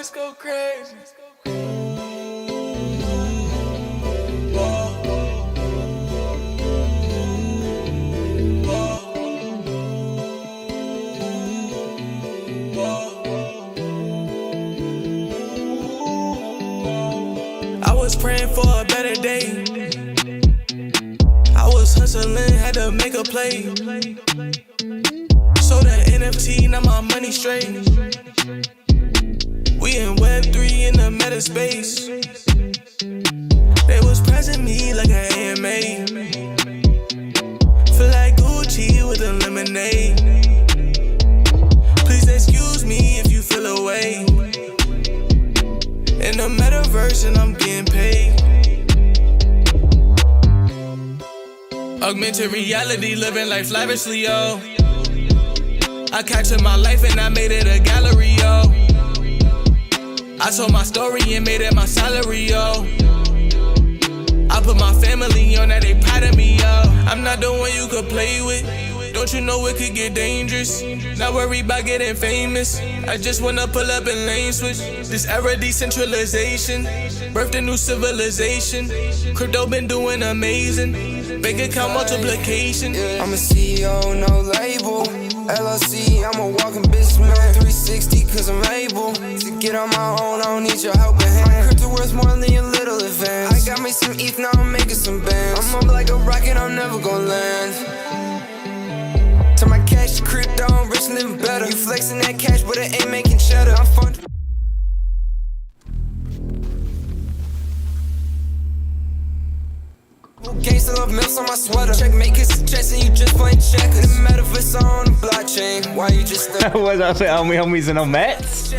let's go crazy. I was praying for a better day. I was hustling, had to make a play. So the NFT, now my money straight. We in Web3 in the meta space. They was pressing me like an AMA. Feel like Gucci with a lemonade. Please excuse me if you feel away. In the Metaverse and I'm getting paid. Augmented reality, living life lavishly, yo. I captured my life and I made it a gallery, yo. I told my story and made it my salary, yo. I put my family on that, they proud of me, yo. I'm not the one you could play with. Don't you know it could get dangerous? Not worry about getting famous. I just wanna pull up and lane switch. This era decentralization birthed a new civilization. Crypto been doing amazing. Bank account multiplication. I'm a CEO, no label. LLC, I'm a walking business man. 360 cause I'm able to get on my own, I don't need your helping hand. My crypto worth more than your little advance. I got me some ETH, now I'm making some bands. I'm up like a rocket, I'm never gonna land. Turn my cash to crypto, I'm rich, living better. You flexing that cash, but it ain't making cheddar. I'm fun. Gangsta love milks on my sweater. Checkmate, kiss the chest and you just playing checkers. The Metaverse on the blockchain. Why you just What's up, homies and Mets?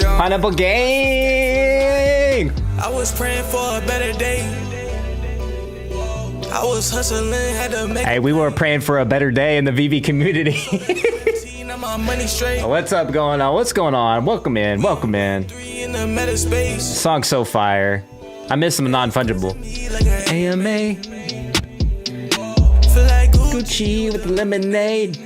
Pineapple Gang! I was praying for a better day. I was hustling, had to make. Hey, we were praying for a better day in the Veve community. What's up going on? What's going on? Welcome in, welcome in. Song's so fire. I miss some non-fungible. AMA. Gucci with lemonade.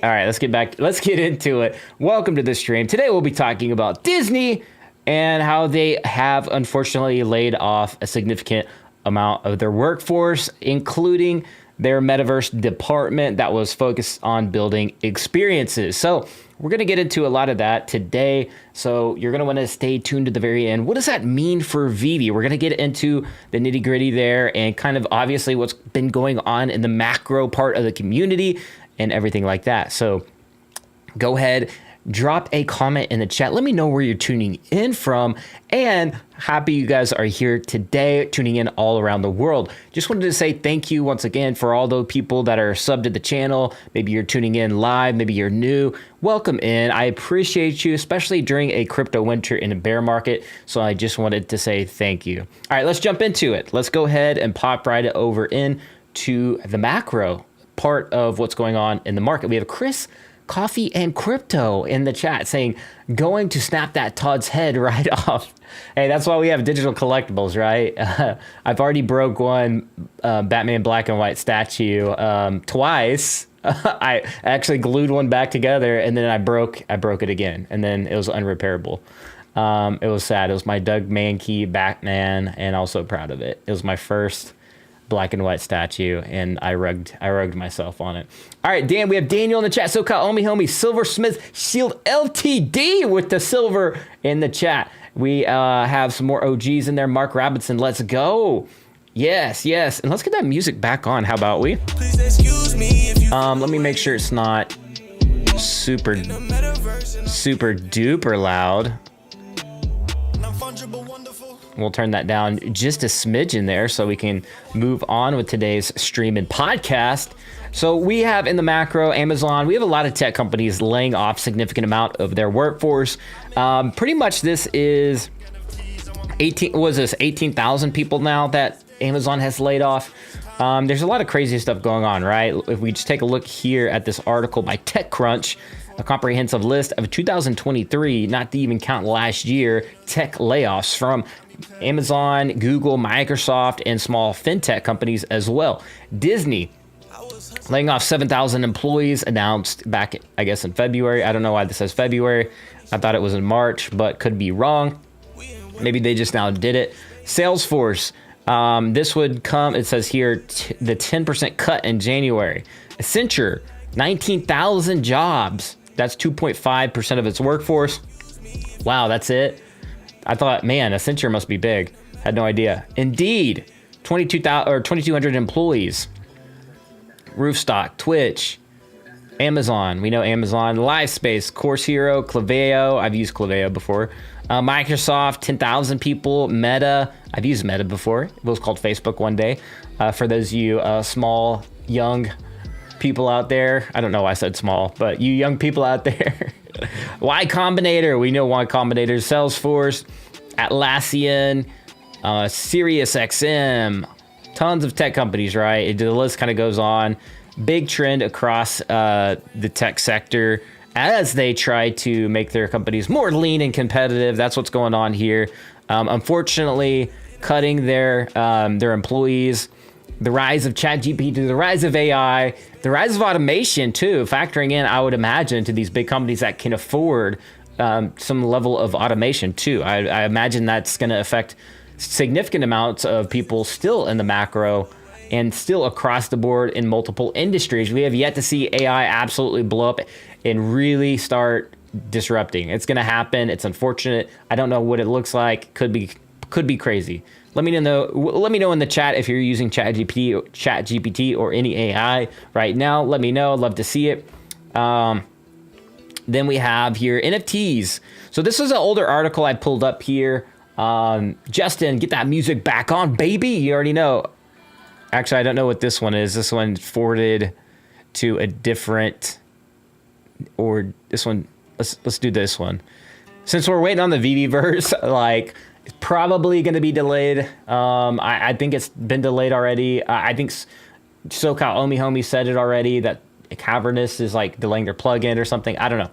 All right, let's get back. Let's get into it. Welcome to the stream. Today we'll be talking about Disney and how they have unfortunately laid off a significant amount of their workforce, including their Metaverse department that was focused on building experiences. So we're going to get into a lot of that today. So you're going to want to stay tuned to the very end. What does that mean for Veve? We're going to get into the nitty gritty there and kind of obviously what's been going on in the macro part of the community and everything like that. So go ahead, drop a comment in the chat. Let me know where you're tuning in from, and happy you guys are here today, tuning in all around the world. Just wanted to say thank you once again for all those people that are subbed to the channel. Maybe you're tuning in live, maybe you're new. Welcome in. I appreciate you, especially during a crypto winter in a bear market. So I just wanted to say thank you. All right, let's jump into it. Let's go ahead and pop right over in to the macro part of what's going on in the market. We have Chris Coffee and Crypto in the chat saying, going to snap that Todd's head right off. Hey, that's why we have digital collectibles, right? I've already broke one Batman black and white statue twice. I actually glued one back together and then I broke it again, and then it was unrepairable. It was sad. It was my Doug Mankey Batman, and also proud of it. It was my first black and white statue, and I rugged myself on it. All right, Dan, we have Daniel in the chat. SoCal homie, Silversmith Shield LTD with the silver in the chat. We have some more OGs in there. Mark Robinson, let's go. Yes, and let's get that music back on. How about we? Please excuse me if you Let me make sure it's not super duper loud. We'll turn that down just a smidgen there so we can move on with today's stream and podcast. So we have in the macro, Amazon, we have a lot of tech companies laying off significant amount of their workforce. Pretty much this is 18,000 people now that Amazon has laid off. There's a lot of crazy stuff going on, right? If we just take a look here at this article by TechCrunch, a comprehensive list of 2023, not to even count last year, tech layoffs from Amazon, Google, Microsoft, and small fintech companies as well. Disney laying off 7,000 employees announced back, I guess, in February. I don't know why this says February. I thought it was in March, but could be wrong. Maybe they just now did it. Salesforce. This would come, it says here, the 10% cut in January. Accenture, 19,000 jobs. That's 2.5% of its workforce. Wow, that's it. I thought, man, Accenture must be big. Had no idea. Indeed, 2,200 employees. Roofstock, Twitch, Amazon. We know Amazon. LiveSpace, Course Hero, Claveo. I've used Claveo before. Microsoft, 10,000 people. Meta. I've used Meta before. It was called Facebook one day. For those of you small, young people out there. I don't know why I said small, but you young people out there. Y Combinator. We know Y Combinator. Salesforce, Atlassian, SiriusXM. Tons of tech companies, right? The list kind of goes on. Big trend across the tech sector as they try to make their companies more lean and competitive. That's what's going on here. Unfortunately, cutting their employees, the rise of ChatGPT, the rise of AI, the rise of automation too, factoring in, I would imagine, to these big companies that can afford some level of automation too. I imagine that's going to affect significant amounts of people still in the macro and still across the board in multiple industries. We have yet to see AI absolutely blow up and really start disrupting. It's going to happen. It's unfortunate. I don't know what it looks like. Could be crazy. Let me know in the chat if you're using ChatGPT or any AI right now. Let me know. I'd love to see it. Then we have here NFTs. So this is an older article I pulled up here. Justin, get that music back on, baby. You already know. Actually, I don't know what this one is. This one forwarded to a different, or this one. Let's do this one. Since we're waiting on the Veveverse, like, it's probably going to be delayed. I think it's been delayed already. I think SoCal Omi Homie said it already that Cavernous is like delaying their plugin or something. I don't know.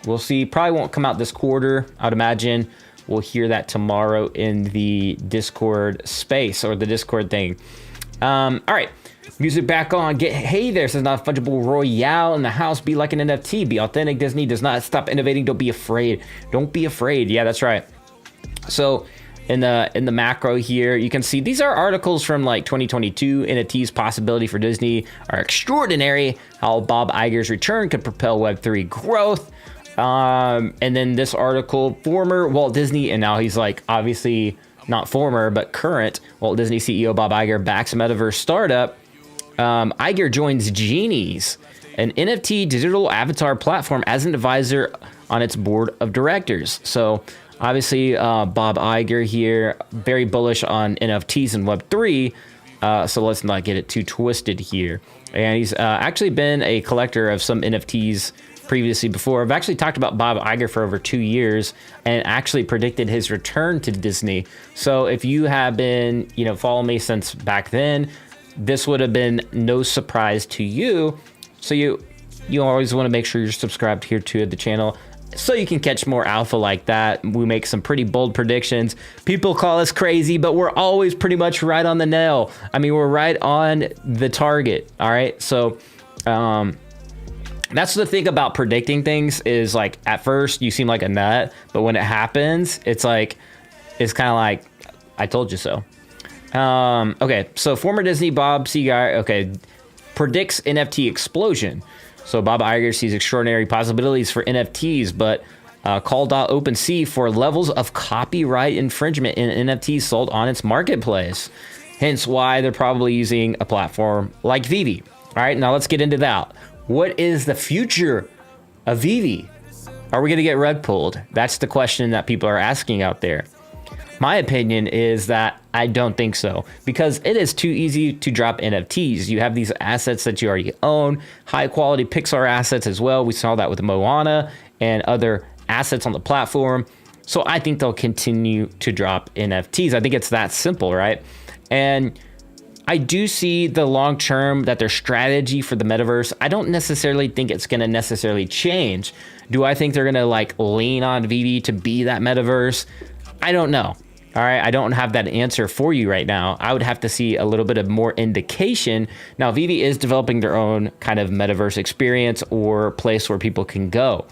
We'll see. Probably won't come out this quarter, I'd imagine. We'll hear that tomorrow in the Discord space or the Discord thing. All right. Music back on. Hey there, says Not Fungible Royale in the house. Be like an NFT. Be authentic. Disney does not stop innovating. Don't be afraid. Don't be afraid. Yeah, that's right. So in the macro here, you can see these are articles from like 2022. NFTs possibility for Disney are extraordinary. How Bob Iger's return could propel Web3 growth. And then this article, former Walt Disney, and now he's like obviously not former, but current Walt Disney CEO Bob Iger backs Metaverse startup. Iger joins Genies, an NFT digital avatar platform, as an advisor on its board of directors. So obviously, Bob Iger here, very bullish on NFTs and Web3. So let's not get it too twisted here. And he's actually been a collector of some NFTs previously before. I've actually talked about Bob Iger for over 2 years and actually predicted his return to Disney. So if you have been, following me since back then, this would have been no surprise to you. So you always want to make sure you're subscribed here to the channel so you can catch more alpha like that. We make some pretty bold predictions. People call us crazy, but we're always pretty much right on the nail. I mean, we're right on the target. All right. So, that's the thing about predicting things is like at first you seem like a nut, but when it happens, it's kind of like, I told you so. Okay, so former Disney Bob Iger, predicts NFT explosion. So Bob Iger sees extraordinary possibilities for NFTs, but called out OpenSea for levels of copyright infringement in NFTs sold on its marketplace. Hence why they're probably using a platform like Veve. All right, now let's get into that. What is the future of Veve? Are we going to get rug pulled? That's the question that people are asking out there. My opinion is that I don't think so, because it is too easy to drop NFTs. You have these assets that you already own, high quality Pixar assets as well. We saw that with Moana and other assets on the platform. So I think they'll continue to drop NFTs. I think it's that simple, right? And I do see the long term that their strategy for the metaverse, I don't necessarily think it's going to necessarily change. Do I think they're going to lean on Veve to be that metaverse? I don't know. All right, I don't have that answer for you right now. I would have to see a little bit of more indication. Now, Veve is developing their own kind of metaverse experience or place where people can go.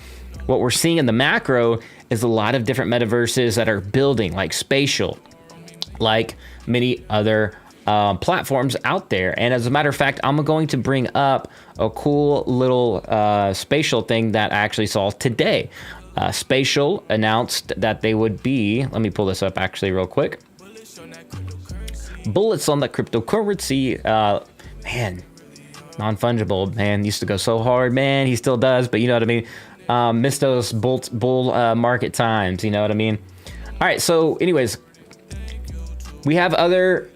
What we're seeing in the macro is a lot of different metaverses that are building, like Spatial, like many other platforms out there. And as a matter of fact, I'm going to bring up a cool little Spatial thing that I actually saw today. Spatial announced that they would be, let me pull this up actually real quick. Bullets on the cryptocurrency, man, non-fungible, man, used to go so hard, man, he still does, but you know what I mean? Missed those bull market times, you know what I mean? All right, so anyways, we have other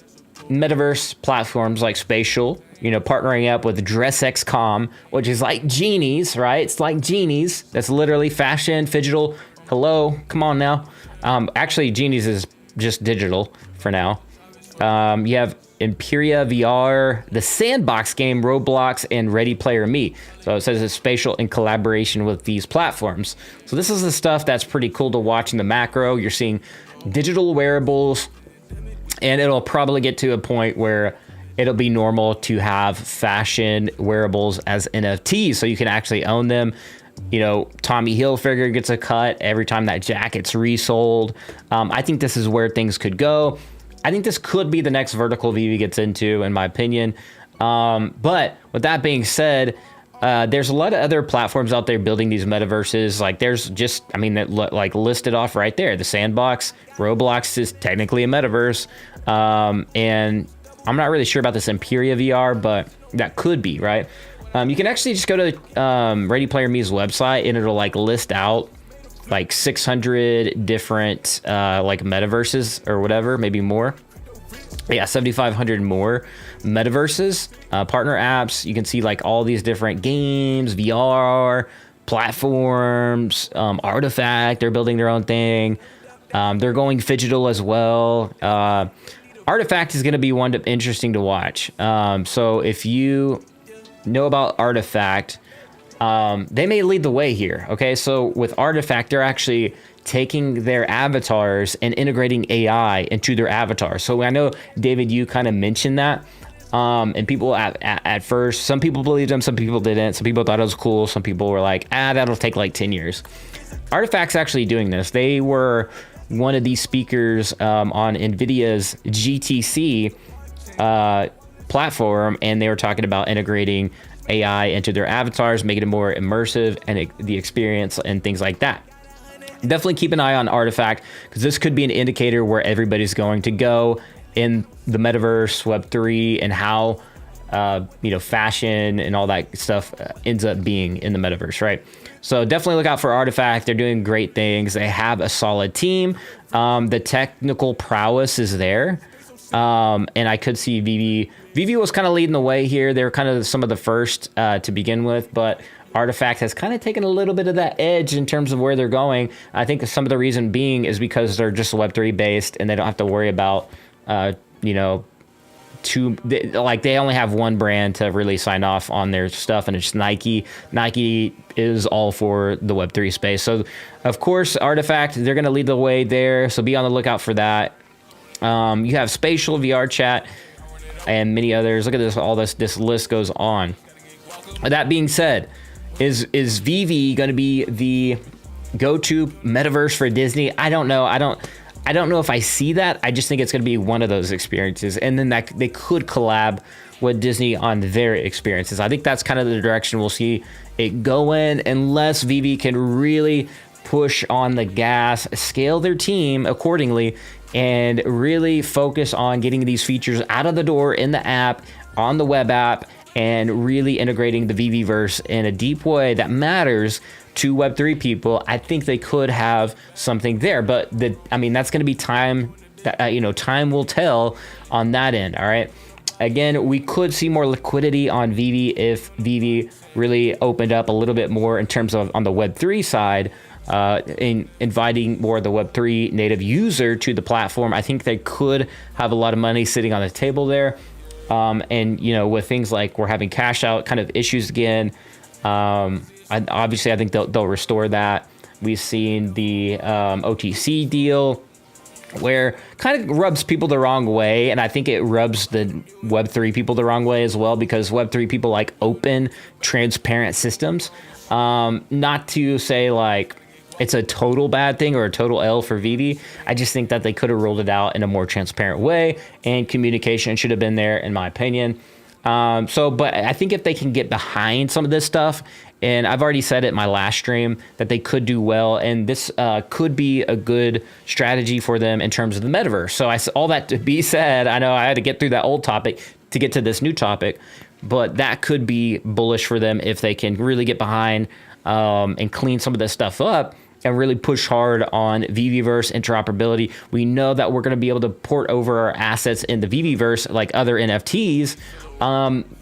metaverse platforms like Spatial, you know, partnering up with DressXCom, which is like Genies, right? It's like Genies. That's literally fashion, digital. Hello, come on now. Actually, Genies is just digital for now. You have Imperia VR, the Sandbox game, Roblox, and Ready Player Me. So it says it's Spatial in collaboration with these platforms. So this is the stuff that's pretty cool to watch in the macro. You're seeing digital wearables, and it'll probably get to a point where it'll be normal to have fashion wearables as NFTs, so you can actually own them. You know, Tommy Hilfiger gets a cut every time that jacket's resold. I think this is where things could go. I think this could be the next vertical Veve gets into, in my opinion. But with that being said, there's a lot of other platforms out there building these metaverses. Like there's just, I mean, like listed off right there. The Sandbox, Roblox is technically a metaverse. And I'm not really sure about this Imperia VR, but that could be, right? You can actually just go to Ready Player Me's website, and it'll like list out like 600 different like metaverses or whatever, maybe more. Yeah, 7,500 more metaverses, partner apps. You can see like all these different games, VR, platforms, Artifact, they're building their own thing. They're going phygital as well. Artifact is going to be interesting to watch. So if you know about Artifact, they may lead the way here. Okay, so with Artifact, they're actually taking their avatars and integrating AI into their avatars. So I know, David, you kind of mentioned that. And people at first, some people believed them, some people didn't. Some people thought it was cool. Some people were like, that'll take like 10 years. Artifact's actually doing this. They were one of these speakers on NVIDIA's GTC platform, and they were talking about integrating AI into their avatars, making it more immersive and the experience and things like that. Definitely keep an eye on Artifact, because this could be an indicator where everybody's going to go in the metaverse, Web3, and how fashion and all that stuff ends up being in the metaverse, right? So definitely look out for Artifact. They're doing great things. They have a solid team. The technical prowess is there. And I could see Veve. Veve was kind of leading the way here. They were kind of some of the first to begin with, but Artifact has kind of taken a little bit of that edge in terms of where they're going. I think some of the reason being is because they're just Web3 based, and they don't have to worry about, they only have one brand to really sign off on their stuff, and it's Nike. Nike is all for the Web3 space. So, of course, Artifact, they're going to lead the way there. So be on the lookout for that. You have Spatial, VR Chat, and many others. Look at this. All this list goes on. That being said, is Veve going to be the go-to metaverse for Disney? I don't know. I don't know if I see that. I just think it's going to be one of those experiences, and then that they could collab with Disney on their experiences. I think that's kind of the direction we'll see it go in, unless Veve can really push on the gas, scale their team accordingly, and really focus on getting these features out of the door in the app, on the web app, and really integrating the Veveverse in a deep way that matters to Web3 people. I think they could have something there, but that's going to be time. Time will tell on that end. All right. Again, we could see more liquidity on Veve if Veve really opened up a little bit more in terms of on the Web3 side, in inviting more of the Web3 native user to the platform. I think they could have a lot of money sitting on the table there. And with things like we're having cash out kind of issues again, I think they'll restore that. We've seen the OTC deal where kind of rubs people the wrong way. And I think it rubs the Web3 people the wrong way as well, because Web3 people like open, transparent systems. Not to say like it's a total bad thing or a total L for Veve. I just think that they could have rolled it out in a more transparent way, and communication should have been there, in my opinion. But I think if they can get behind some of this stuff, and I've already said it in my last stream that they could do well, and this could be a good strategy for them in terms of the metaverse. So all that to be said, I know I had to get through that old topic to get to this new topic, but that could be bullish for them if they can really get behind and clean some of this stuff up and really push hard on Veveverse interoperability. We know that we're going to be able to port over our assets in the Veveverse like other NFTs.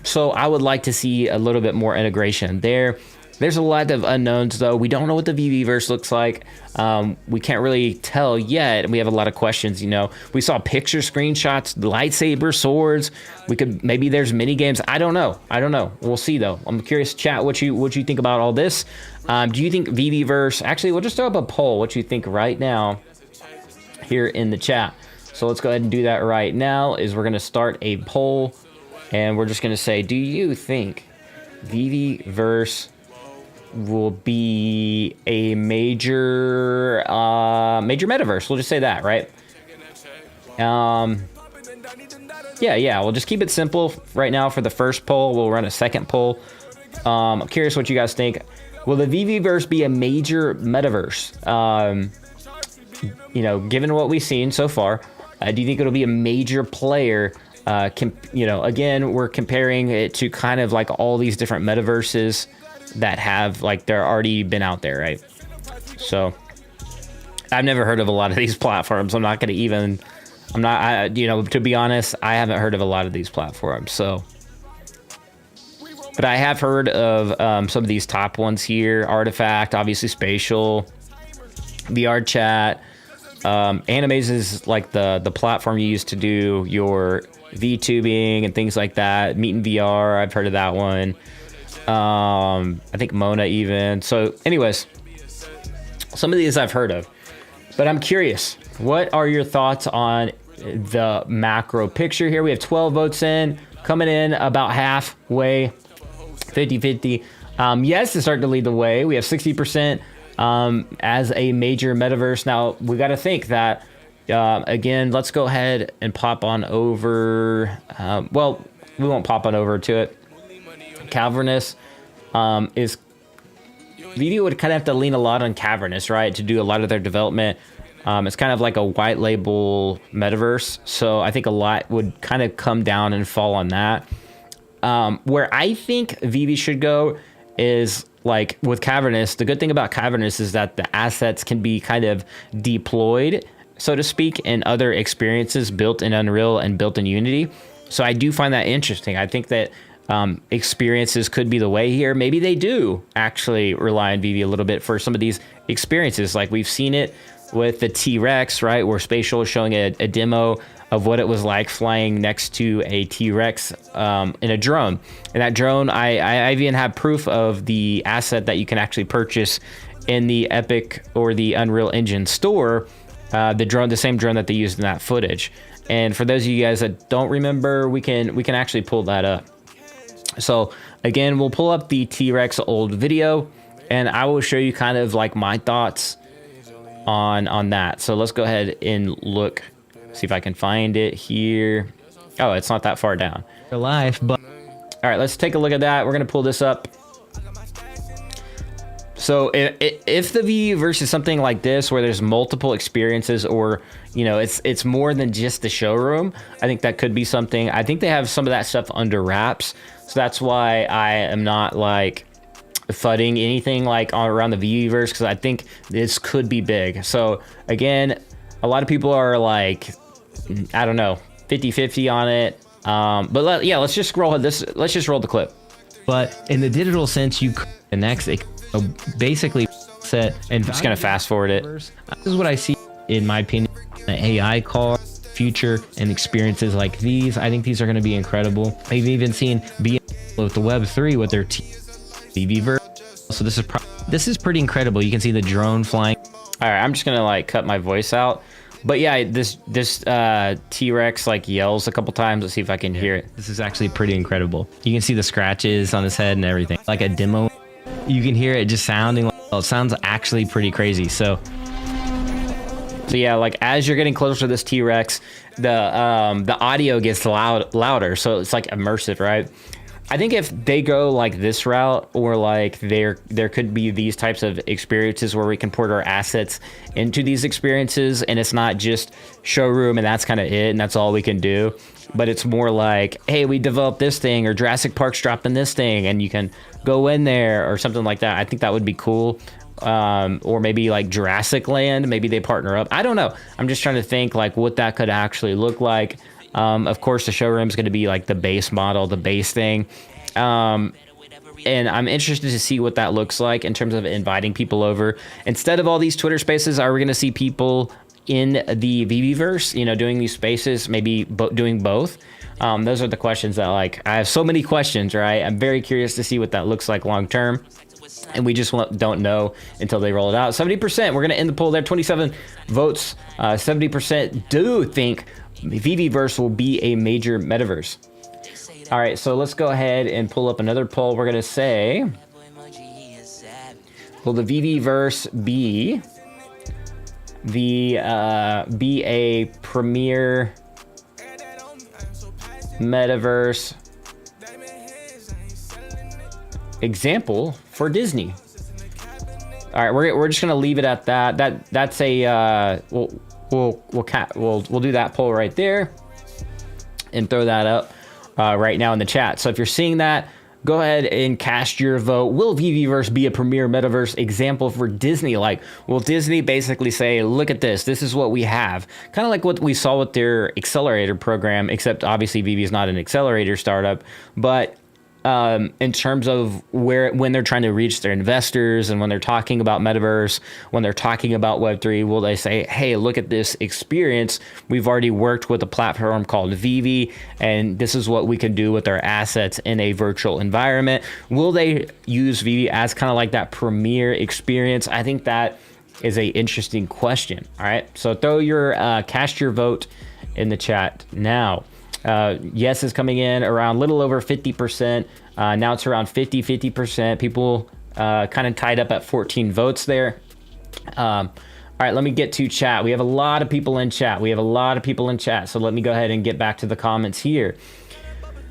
So I would like to see a little bit more integration there. There's a lot of unknowns though. We don't know what the Veveverse looks like. We can't really tell yet. And we have a lot of questions, you know. We saw picture screenshots, lightsaber swords. Maybe there's mini games. I don't know. We'll see though. I'm curious, chat, what you think about all this. Do you think Veveverse, actually, we'll just throw up a poll, what you think right now here in the chat. So let's go ahead and do that right now. We're going to start a poll, and we're just going to say, do you think Veveverse will be a major metaverse? We'll just say that, right? Yeah, we'll just keep it simple right now for the first poll. We'll run a second poll. I'm curious what you guys think. Will the Veveverse be a major metaverse? Given what we've seen so far, do you think it'll be a major player? Again, we're comparing it to kind of like all these different metaverses that have, like, they're already been out there, right? So I've never heard of a lot of these platforms. To be honest, I haven't heard of a lot of these platforms. So, but I have heard of some of these top ones here: Artifact, obviously Spatial, VR Chat. Animaze is like the platform you use to do your VTubing and things like that. Meet in VR, I've heard of that one. I think Mona even. So anyways, some of these I've heard of, but I'm curious, what are your thoughts on the macro picture here? We have 12 votes in, coming in about halfway, 50-50. Yes, it's starting to lead the way. We have 60% as a major metaverse. Now we got to think that, again, let's go ahead and pop on over. Well, we won't pop on over to it. Cavernous is Veve would kind of have to lean a lot on Cavernous, right, to do a lot of their development. It's kind of like a white label metaverse, so I think a lot would kind of come down and fall on that. Where I think Veve should go is like with Cavernous. The good thing about Cavernous is that the assets can be kind of deployed, so to speak, in other experiences built in Unreal and built in Unity. So I do find that interesting. I think that experiences could be the way here. Maybe they do actually rely on Veve a little bit for some of these experiences. Like we've seen it with the T-Rex, right? Where Spatial is showing a demo of what it was like flying next to a T-Rex in a drone. And that drone, I even have proof of the asset that you can actually purchase in the Epic or the Unreal Engine store, the same drone that they used in that footage. And for those of you guys that don't remember, we can actually pull that up. So again, we'll pull up the T-Rex old video, and I will show you kind of like my thoughts on that. So let's go ahead and look, see if I can find it here. Oh, it's not that far down. Life, but all right, let's take a look at that. We're gonna pull this up. So if the Veveverse is something like this, where there's multiple experiences, or it's more than just the showroom, I think that could be something. I think they have some of that stuff under wraps, so that's why I am not like fudding anything like around the Veveverse, because I think this could be big. So again, a lot of people are like, I don't know, 50-50 on it. But let's just roll this. Let's just roll the clip. But in the digital sense, you connect it. Basically set and just gonna fast forward it. This is what I see, in my opinion, the AI car future and experiences like these. I think these are going to be incredible. I've even seen with the Web3 with their Veveverse. So this is pretty incredible. You can see the drone flying. All right, I'm just gonna like cut my voice out, But yeah, this T-Rex like yells a couple times. Let's see if I can hear it. This is actually pretty incredible. You can see the scratches on his head and everything. Like a demo, you can hear it just sounding like, well, it sounds actually pretty crazy. So yeah, like as you're getting closer to this T-Rex, the audio gets louder. So it's like immersive, right? I think if they go like this route, or like there could be these types of experiences where we can port our assets into these experiences, and it's not just showroom and that's kind of it and that's all we can do, but it's more like, hey, we developed this thing, or Jurassic Park's dropping this thing and you can go in there or something like that. I think that would be cool. Or maybe like Jurassic Land, maybe they partner up. I don't know. I'm just trying to think like what that could actually look like. Of course, the showroom is going to be like the base model, the base thing. And I'm interested to see what that looks like in terms of inviting people over. Instead of all these Twitter spaces, are we going to see people in the Veveverse, you know, doing these spaces, maybe doing both? Those are the questions that, like, I have so many questions, right? I'm very curious to see what that looks like long term. And we just don't know until they roll it out. 70%, we're going to end the poll there. 27 votes. 70% do think Veveverse will be a major metaverse. All right, so let's go ahead and pull up another poll. We're going to say, will the Veveverse be a premier metaverse example for Disney? All right, we're just gonna leave it at that. That's a we'll do that poll right there and throw that up right now in the chat. So if you're seeing that, go ahead and cast your vote. Will Veveverse be a premier metaverse example for Disney? Like, will Disney basically say, look at this, this is what we have? Kind of like what we saw with their accelerator program, except obviously Veve is not an accelerator startup, but in terms of when they're trying to reach their investors and when they're talking about metaverse, when they're talking about Web3, will they say, hey, look at this experience. We've already worked with a platform called Veve, and this is what we can do with our assets in a virtual environment. Will they use Veve as kind of like that premier experience? I think that is a interesting question. All right, so cast your vote in the chat now. Yes is coming in around a little over 50%. Now it's around 50%. People kind of tied up at 14 votes there. All right, let me get to chat. We have a lot of people in chat. So let me go ahead and get back to the comments here.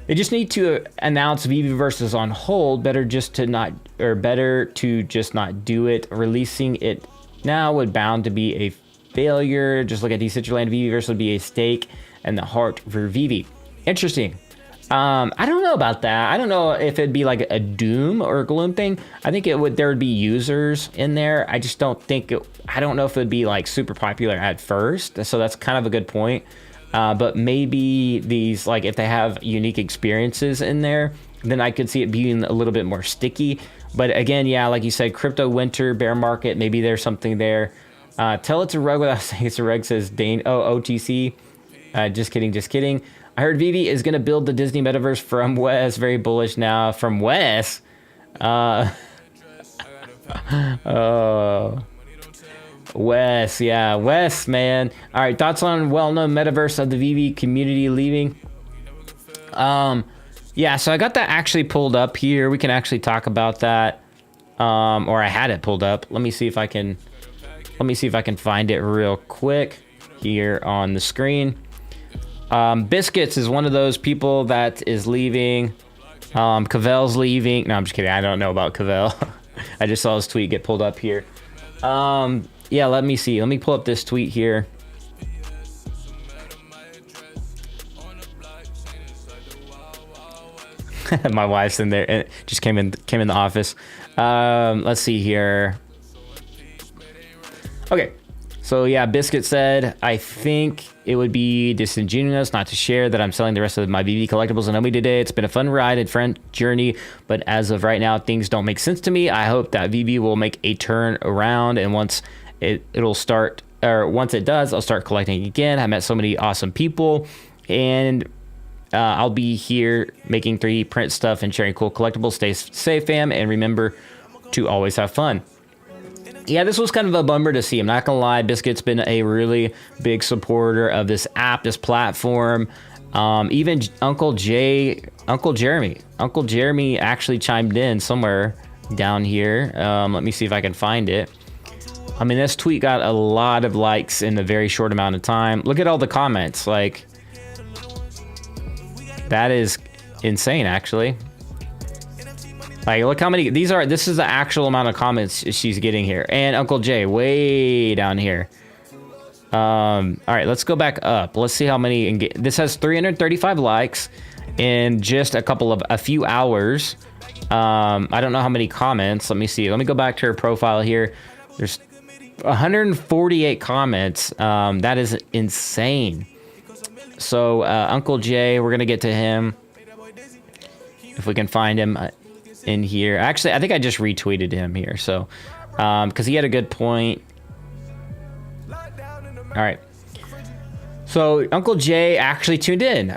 They just need to announce Veveverse is on hold. Better to just not do it. Releasing it now would bound to be a failure. Just look at Decentraland. Veveverse would be a stake and the heart for Veve. Interesting. I don't know about that. I don't know if it'd be like a doom or a gloom thing. I think there would be users in there. I just don't think I don't know if it'd be like super popular at first. So that's kind of a good point. But maybe these, like, if they have unique experiences in there, then I could see it being a little bit more sticky. But again, yeah, like you said, crypto winter, bear market, maybe there's something there. Tell it's a rug without saying it's a rug, says Dane. Oh, OTC. Just kidding. I heard Veve is going to build the Disney Metaverse from Wes. Very bullish now. From Wes? Wes, yeah. Wes, man. All right, thoughts on well-known Metaverse of the Veve community leaving? Yeah, so I got that actually pulled up here. We can actually talk about that. Or I had it pulled up. Let me see if I can find it real quick here on the screen. Biscuits is one of those people that is leaving. Cavell's leaving. No, I'm just kidding. I don't know about Cavell. I just saw his tweet get pulled up here. Yeah, let me see. Let me pull up this tweet here. My wife's in there and just came in the office. Let's see here. Okay. So yeah, Biscuit said, I think it would be disingenuous not to share that I'm selling the rest of my Veve collectibles on Omi today. It's been a fun ride and fun journey, but as of right now, things don't make sense to me. I hope that Veve will make a turn around, and once it does, I'll start collecting again. I met so many awesome people, and I'll be here making 3D print stuff and sharing cool collectibles. Stay safe, fam, and remember to always have fun. yeah, this was kind of a bummer to see. I'm not gonna lie, Biscuit's been a really big supporter of this app, this platform. Even Uncle Jeremy actually chimed in somewhere down here. Let me see if I can find it. I mean, this tweet got a lot of likes in a very short amount of time. Look at all the comments. Like, that is insane, actually. Like, look how many these are. This is the actual amount of comments she's getting here. And Uncle Jay way down here. All right, let's go back up. Let's see how many. This has 335 likes in just a few hours. I don't know how many comments. Let me see. Let me go back to her profile here. There's 148 comments. That is insane. So Uncle Jay, we're gonna get to him if we can find him in here. Actually, I think I just retweeted him here. So because he had a good point. All right. So Uncle Jay actually chimed in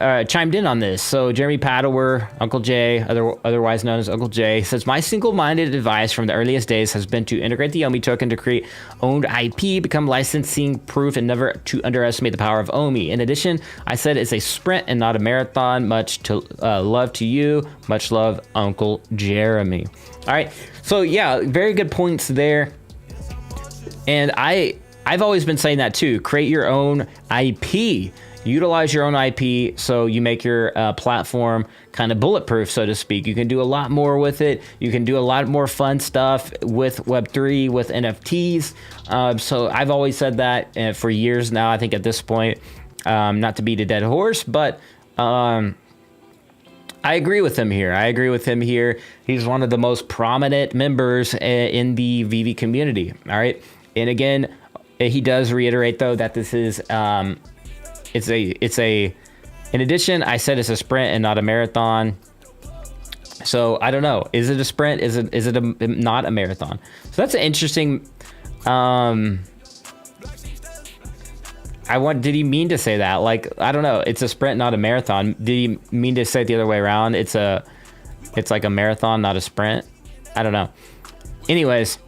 on this. So Jeremy Padower, Uncle Jay, otherwise known as Uncle Jay, says, my single-minded advice from the earliest days has been to integrate the OMI token to create owned IP, become licensing proof, and never to underestimate the power of OMI. In addition, I said it's a sprint and not a marathon. Much love to you. Much love, Uncle Jeremy. All right. So yeah, very good points there. And I've always been saying that too. Create your own IP. Utilize your own IP so you make your platform kind of bulletproof, so to speak. You can do a lot more with it. You can do a lot more fun stuff with Web3, with NFTs. So I've always said that for years now. I think at this point, not to beat a dead horse, but I agree with him here. He's one of the most prominent members in the Veve community. All right. And again, he does reiterate though that this is in addition, I said it's a sprint and not a marathon. So I don't know. Is it a sprint? Is it not a marathon? So that's an interesting. Did he mean to say that? Like, I don't know. It's a sprint, not a marathon. Did he mean to say it the other way around? It's like a marathon, not a sprint. I don't know. Anyways.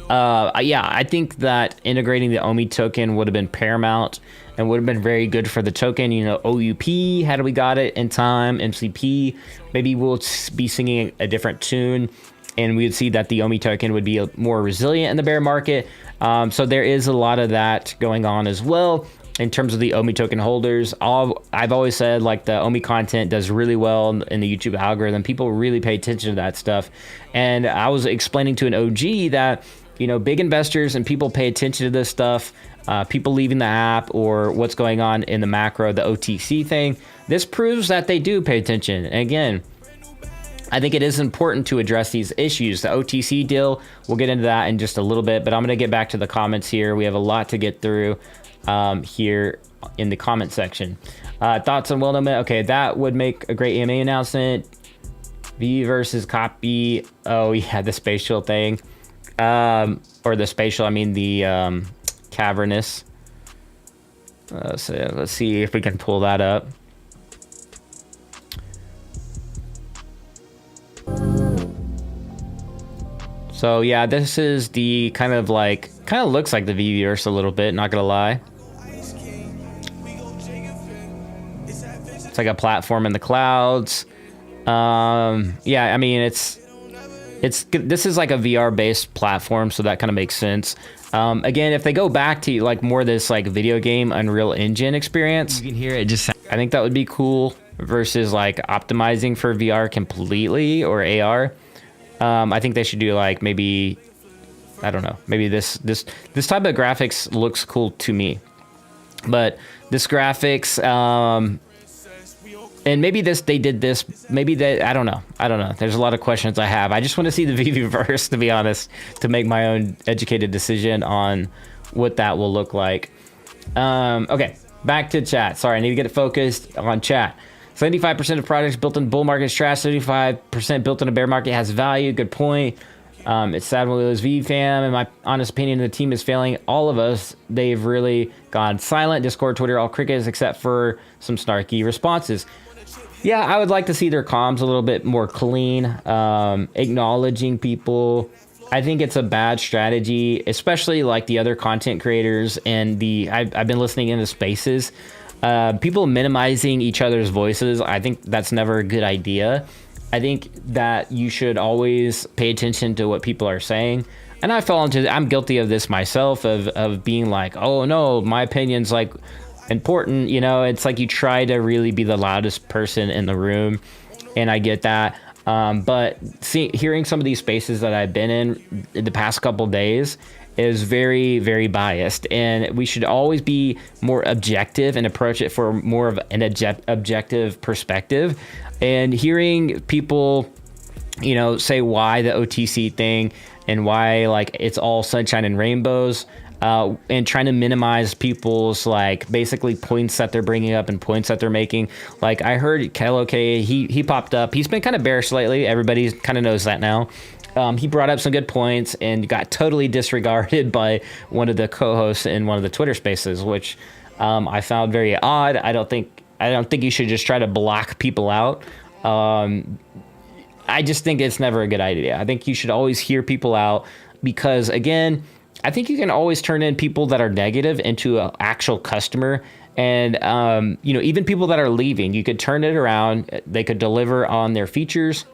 Yeah, I think that integrating the OMI token would have been paramount and would have been very good for the token. You know, OUP, had we got it in time, MCP, maybe we'll be singing a different tune and we would see that the OMI token would be more resilient in the bear market. So there is a lot of that going on as well. In terms of the OMI token holders, I've always said like the OMI content does really well in the YouTube algorithm. People really pay attention to that stuff. And I was explaining to an OG that, you know, big investors and people pay attention to this stuff, people leaving the app or what's going on in the macro, the OTC thing. This proves that they do pay attention. And again, I think it is important to address these issues. The OTC deal, we'll get into that in just a little bit, but I'm going to get back to the comments here. We have a lot to get through here in the comment section. Thoughts on well-known, okay, that would make a great EMA announcement. V versus copy. Oh yeah, the spatial thing. Or the spatial, I mean the cavernous. So let's see if we can pull that up. So yeah, this is the kind of looks like the Veveverse a little bit, not gonna lie. It's like a platform in the clouds. Yeah, I mean this is like a VR based platform, so that kind of makes sense. Again, if they go back to like more this like video game Unreal Engine experience, You can hear it just. I think that would be cool versus like optimizing for VR completely or AR. I think they should do like maybe, I don't know, maybe this type of graphics looks cool to me, but this graphics, and maybe they did this, I don't know. There's a lot of questions I have. I just want to see the Veveverse, to be honest, to make my own educated decision on what that will look like. Okay, back to chat. Sorry, I need to get it focused on chat. 75% of projects built in bull market is trash. 75% built in a bear market has value. Good point. It's sad when we lose V fam. In my honest opinion, the team is failing all of us. They've really gone silent. Discord, Twitter, all crickets, except for some snarky responses. Yeah, I would like to see their comms a little bit more clean, acknowledging people, I think it's a bad strategy, especially like the other content creators and I've been listening into spaces. People minimizing each other's voices. I think that's never a good idea. I think that you should always pay attention to what people are saying. And I'm guilty of this myself, of being like, oh no, my opinion's like important. You know, it's like you try to really be the loudest person in the room. And I get that. But hearing some of these spaces that I've been in the past couple days is very, very biased. And we should always be more objective and approach it for more of an objective perspective. And hearing people, you know, say why the OTC thing and why like it's all sunshine and rainbows, and trying to minimize people's like basically points that they're bringing up and points that they're making. Like I heard Kello K, he popped up. He's been kind of bearish lately. Everybody kind of knows that now. He brought up some good points and got totally disregarded by one of the co-hosts in one of the Twitter spaces, which I found very odd. I don't think you should just try to block people out. I just think it's never a good idea. I think you should always hear people out because, again, I think you can always turn in people that are negative into an actual customer. And, you know, even people that are leaving, you could turn it around. They could deliver on their features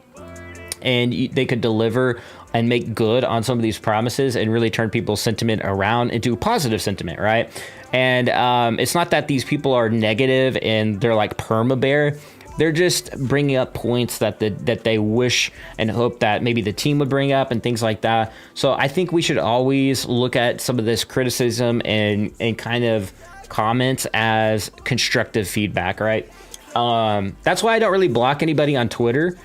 and they could deliver and make good on some of these promises and really turn people's sentiment around into positive sentiment, right? And it's not that these people are negative and they're like perma-bear. They're just bringing up points that they wish and hope that maybe the team would bring up and things like that. So I think we should always look at some of this criticism and kind of comments as constructive feedback, right? That's why I don't really block anybody on Twitter,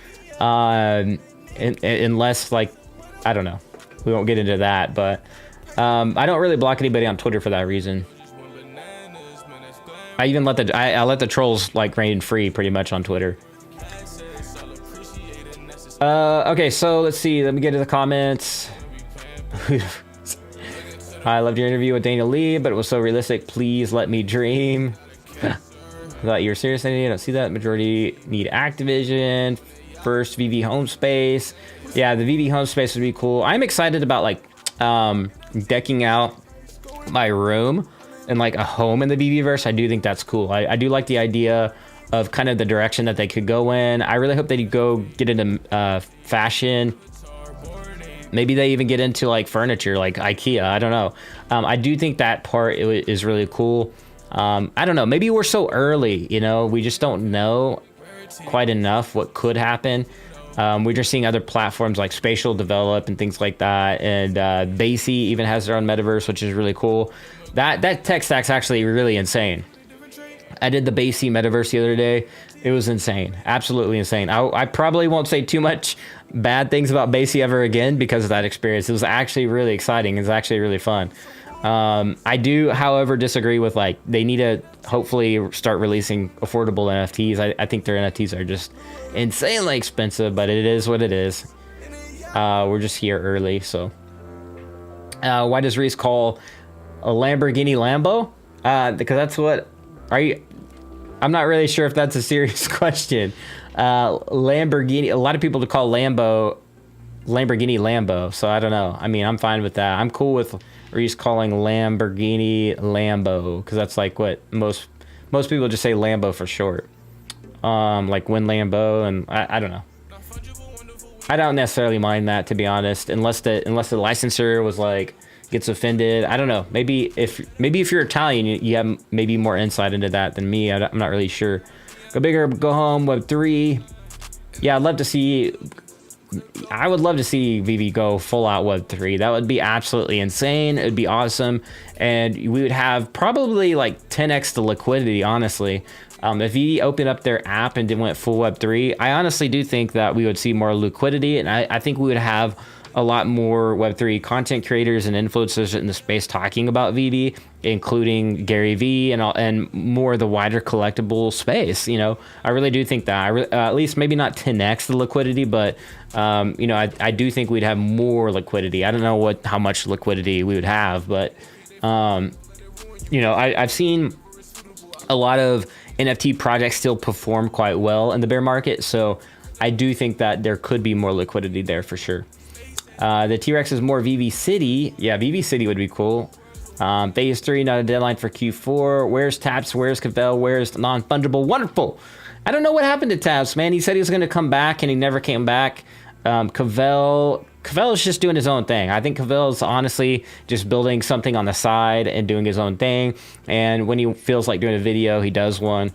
unless like, I don't know, we won't get into that, but I don't really block anybody on Twitter for that reason. I even let the trolls like reign free pretty much on Twitter. Okay, so let's see. Let me get to the comments. I loved your interview with Daniel Lee, but it was so realistic. Please let me dream. Thought you were serious. I don't see that. Majority need Activision. First VV home space. Yeah, the VV home space would be cool. I'm excited about like decking out my room and like a home in the Veveverse. I do think that's cool. I do like the idea of kind of the direction that they could go in. I really hope they go get into fashion. Maybe they even get into like furniture, like IKEA. I don't know. I do think that part is really cool. I don't know. Maybe we're so early, you know, we just don't know quite enough what could happen. We're just seeing other platforms like Spatial develop and things like that. And Basie even has their own metaverse, which is really cool. That tech stack's actually really insane. I did the Basie metaverse the other day. It was insane. Absolutely insane. I probably won't say too much bad things about Basie ever again because of that experience. It was actually really exciting. It's actually really fun. I do, however, disagree with like they need to hopefully start releasing affordable NFTs. I think their NFTs are just insanely expensive, but it is what it is. We're just here early, so. Why does Reese call a Lamborghini Lambo? Because that's what. Are you? I'm not really sure if that's a serious question. Lamborghini. A lot of people call Lamborghini Lambo, so I don't know. I mean, I'm fine with that. I'm cool with Reese calling Lamborghini Lambo because that's like what most people just say Lambo for short. Like Win Lambo, and I don't know. I don't necessarily mind that, to be honest, unless the licensor was like gets offended. I don't know. Maybe if you're Italian, you have maybe more insight into that than me. I'm not really sure. Go big or go home. Web3. Yeah, I would love to see Veve go full out Web3. That would be absolutely insane. It would be awesome, and we would have probably like 10x the liquidity. Honestly, if Veve opened up their app and went full Web3, I honestly do think that we would see more liquidity, and I think we would have a lot more Web3 content creators and influencers in the space talking about Veve, including Gary Vee and more of the wider collectible space. You know, I really do think that. At least maybe not 10x the liquidity, but you know, I do think we'd have more liquidity. I don't know how much liquidity we would have, but you know, I've seen a lot of NFT projects still perform quite well in the bear market, so I do think that there could be more liquidity there for sure. The T-Rex is more VV City. Yeah, VV City would be cool. Phase 3, not a deadline for Q4. Where's Taps? Where's Cavell? Where's Non-Fungible Wonderful? I don't know what happened to Taps, man. He said he was going to come back, and he never came back. Cavell is just doing his own thing. I think Cavell's honestly just building something on the side and doing his own thing. And when he feels like doing a video, he does one.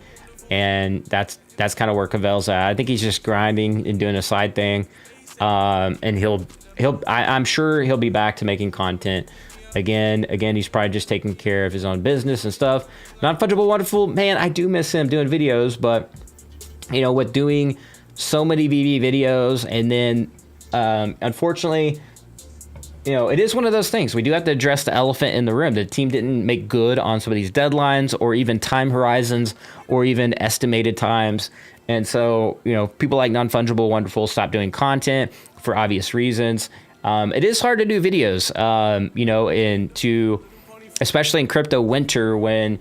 And that's kind of where Cavell's at. I think he's just grinding and doing a side thing. And I'm sure he'll be back to making content again. He's probably just taking care of his own business and stuff. Non-Fungible Wonderful, man, I do miss him doing videos, but with doing so many VV videos, and then unfortunately, it is one of those things. We do have to address the elephant in the room. The team didn't make good on some of these deadlines, or even time horizons, or even estimated times. And so, people like Non-Fungible Wonderful stopped doing content for obvious reasons. It is hard to do videos, especially in crypto winter, when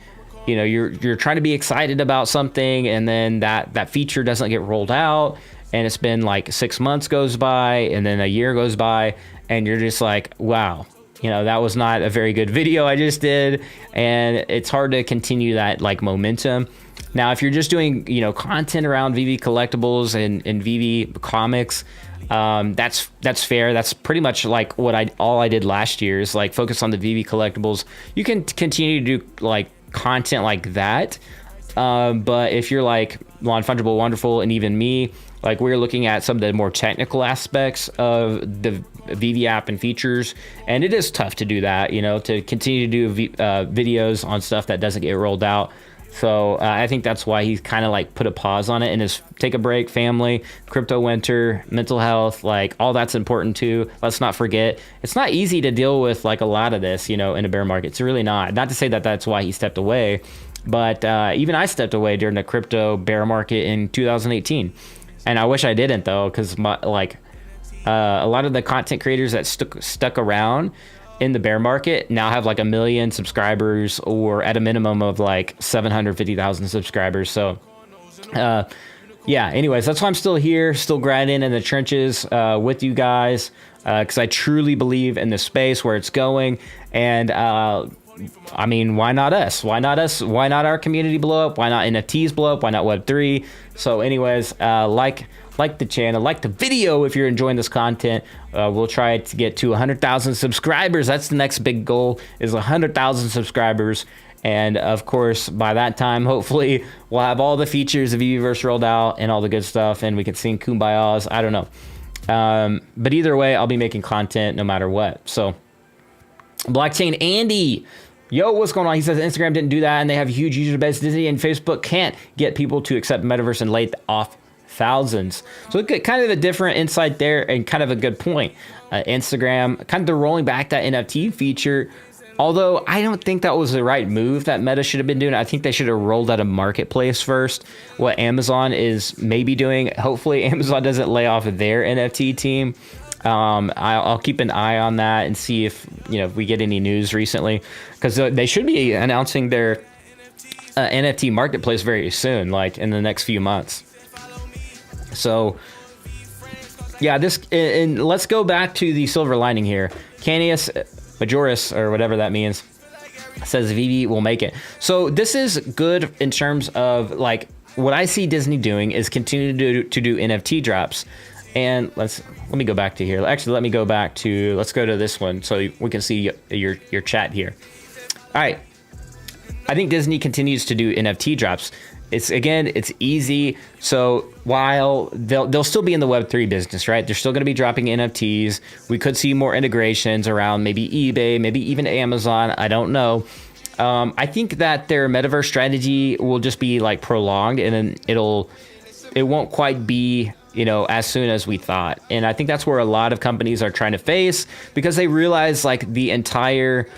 you're trying to be excited about something, and then that feature doesn't get rolled out, and it's been like 6 months goes by, and then a year goes by, and you're just like, wow, that was not a very good video I just did, and it's hard to continue that like momentum. Now, if you're just doing content around VV collectibles and VV comics, that's fair. That's pretty much like all I did last year, is like focus on the VV collectibles. You can continue to do like content like that, but if you're like Non-Fungible Wonderful and even me, like we're looking at some of the more technical aspects of the VV app and features, and it is tough to do that, to continue to do videos on stuff that doesn't get rolled out. So I think that's why he's kind of like put a pause on it, and is take a break, family, crypto winter, mental health, like all that's important too. Let's not forget, it's not easy to deal with like a lot of this, in a bear market. It's really not. Not to say that that's why he stepped away, but even I stepped away during the crypto bear market in 2018. And I wish I didn't though, because a lot of the content creators that stuck around in the bear market now have like 1 million subscribers, or at a minimum of like 750,000 subscribers. So anyways, that's why I'm still here, still grinding in the trenches with you guys, because I truly believe in the space, where it's going. And I mean, why not us? Why not us? Why not our community blow up? Why not NFTs blow up? Why not Web3? So anyways, like the channel, like the video if you're enjoying this content. We'll try to get to 100,000 subscribers. That's the next big goal, is 100,000 subscribers. And of course, by that time, hopefully we'll have all the features of Vveverse rolled out and all the good stuff, and we can sing Kumbayas. I don't know. But either way, I'll be making content no matter what. So Blockchain Andy, yo, what's going on? He says Instagram didn't do that, and they have a huge user base. Disney and Facebook can't get people to accept Metaverse and lay off thousands. So look at kind of a different insight there, and kind of a good point. Instagram, kind of they're rolling back that NFT feature, although I don't think that was the right move that Meta should have been doing. I think they should have rolled out a marketplace first, what Amazon is maybe doing. Hopefully Amazon doesn't lay off their NFT team. I'll keep an eye on that and see if we get any news recently, because they should be announcing their NFT marketplace very soon, like in the next few months. So yeah, and let's go back to the silver lining here. Canius Majoris, or whatever that means, says Veve will make it. So this is good in terms of like what I see Disney doing is continue to do NFT drops. And let me go back to here. Actually, let's go to this one so we can see your chat here. All right. I think Disney continues to do NFT drops. It's easy. So while they'll still be in the Web3 business, right? They're still going to be dropping NFTs. We could see more integrations around maybe eBay, maybe even Amazon. I don't know. I think that their Metaverse strategy will just be like prolonged, and then it won't quite be as soon as we thought. And I think that's where a lot of companies are trying to face, because they realize like the entire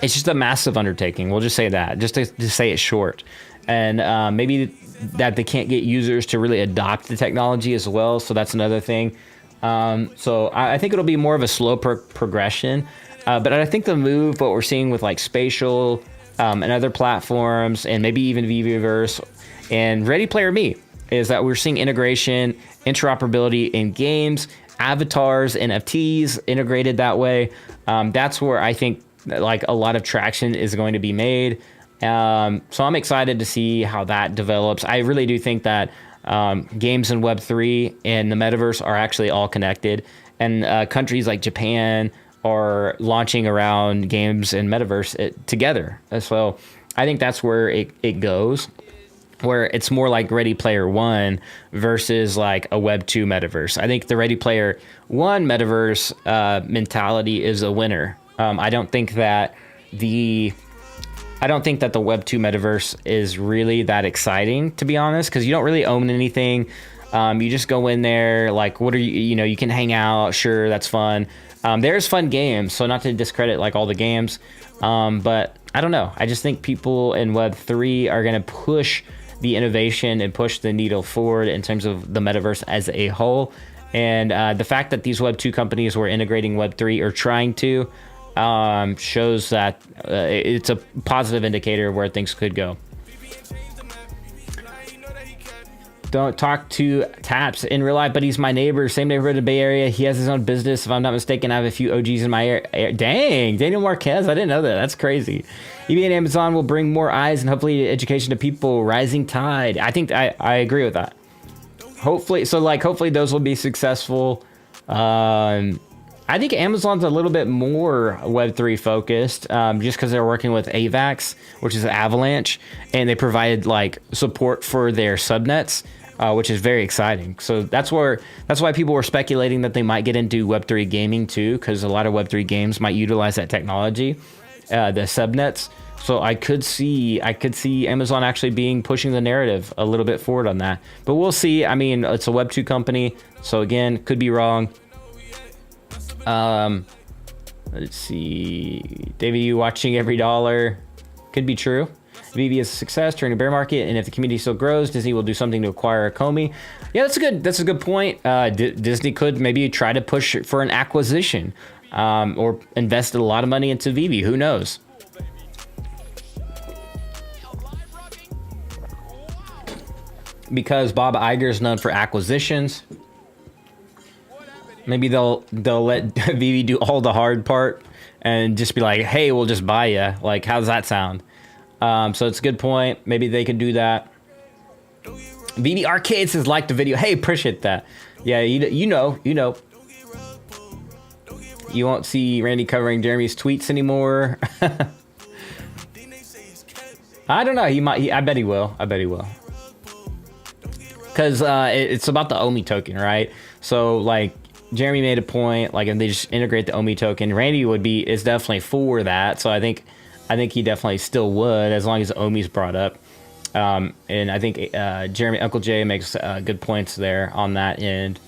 it's just a massive undertaking. We'll just say that, just to say it short. And maybe that they can't get users to really adopt the technology as well. So that's another thing. So I think it'll be more of a slow progression. But I think the move, what we're seeing with like Spatial and other platforms, and maybe even Vveverse and Ready Player Me, is that we're seeing integration interoperability in games, avatars, NFTs integrated that way. That's where I think like a lot of traction is going to be made. So I'm excited to see how that develops. I really do think that games in Web3 and the metaverse are actually all connected, and countries like Japan are launching around games and metaverse together. So I think that's where it goes, where it's more like Ready Player One versus like a Web 2 metaverse. I think the Ready Player One metaverse mentality is a winner. I don't think that the Web 2 metaverse is really that exciting, to be honest, because you don't really own anything. You just go in there, like, what are you can hang out. Sure, that's fun. There's fun games, so not to discredit like all the games, but I don't know. I just think people in Web 3 are going to push the innovation and push the needle forward in terms of the metaverse as a whole. And the fact that these Web 2 companies were integrating Web 3 or trying to shows that it's a positive indicator of where things could go. Don't talk to Taps in real life, but he's my neighbor, same neighborhood in the Bay Area. He has his own business. If I'm not mistaken, I have a few OGs in my area. Dang, Daniel Marquez. I didn't know that. That's crazy. eBay and Amazon will bring more eyes and hopefully education to people. Rising tide. I think I agree with that. Hopefully those will be successful. I think Amazon's a little bit more Web3 focused, just because they're working with AVAX, which is Avalanche, and they provide like support for their subnets, which is very exciting. So that's why people were speculating that they might get into Web3 gaming too, because a lot of Web3 games might utilize that technology, the subnets. So I could see Amazon actually pushing the narrative a little bit forward on that, but we'll see. I mean, it's a Web2 company, so again, could be wrong. Let's see. David, you watching every dollar? Could be true. Veve is a success during a bear market, and if the community still grows, Disney will do something to acquire Comey. Yeah, that's a good point. Disney could maybe try to push for an acquisition, or invested a lot of money into Veve. Who knows? Because Bob Iger is known for acquisitions. Maybe they'll let Veve do all the hard part and just be like, hey, we'll just buy you. Like, how does that sound? So it's a good point. Maybe they could do that. Veve Arcade says, like the video. Hey, appreciate that. Yeah, you know. You won't see Randy covering Jeremy's tweets anymore. I don't know. He might. I bet he will. Because it's about the OMI token, right? So, like, Jeremy made a point, like, if they just integrate the OMI token, Randy is definitely for that. So I think he definitely still would, as long as OMI's brought up. And I think Uncle Jay makes good points there on that end.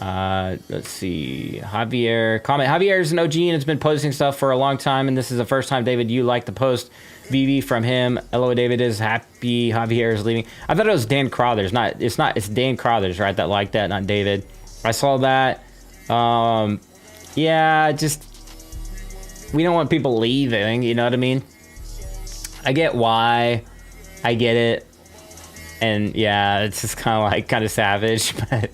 Let's see, Javier comment. Javier is an OG and has been posting stuff for a long time, and this is the first time, David, you like the post Veve from him. LO David is happy Javier is leaving. I thought it was Dan Crothers. It's Dan Crothers, right, that liked that, not David. I saw that. Yeah, just, we don't want people leaving, you know what I mean? I get why, I get it, and yeah, it's just kind of savage, but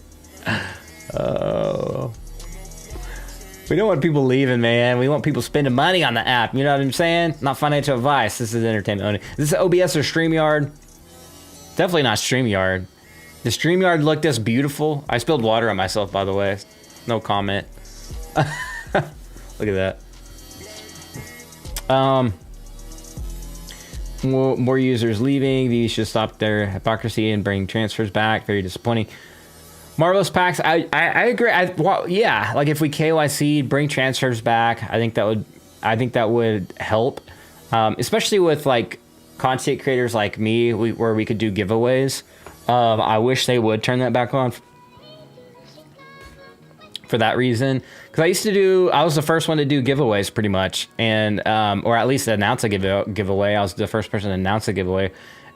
we don't want people leaving, man. We want people spending money on the app, you know what I'm saying? Not financial advice. This is entertainment only. This is OBS or StreamYard? Definitely not StreamYard. The StreamYard look this beautiful. I spilled water on myself, by the way. No comment. Look at that. More users leaving. These should stop their hypocrisy and bring transfers back. Very disappointing. Marvelous packs. I agree. Yeah, like if we KYC, bring transfers back, I think that would help. Especially with like content creators like me, where we could do giveaways. I wish they would turn that back on. For that reason, because I was the first one to do giveaways pretty much, and or at least announce a giveaway. I was the first person to announce a giveaway,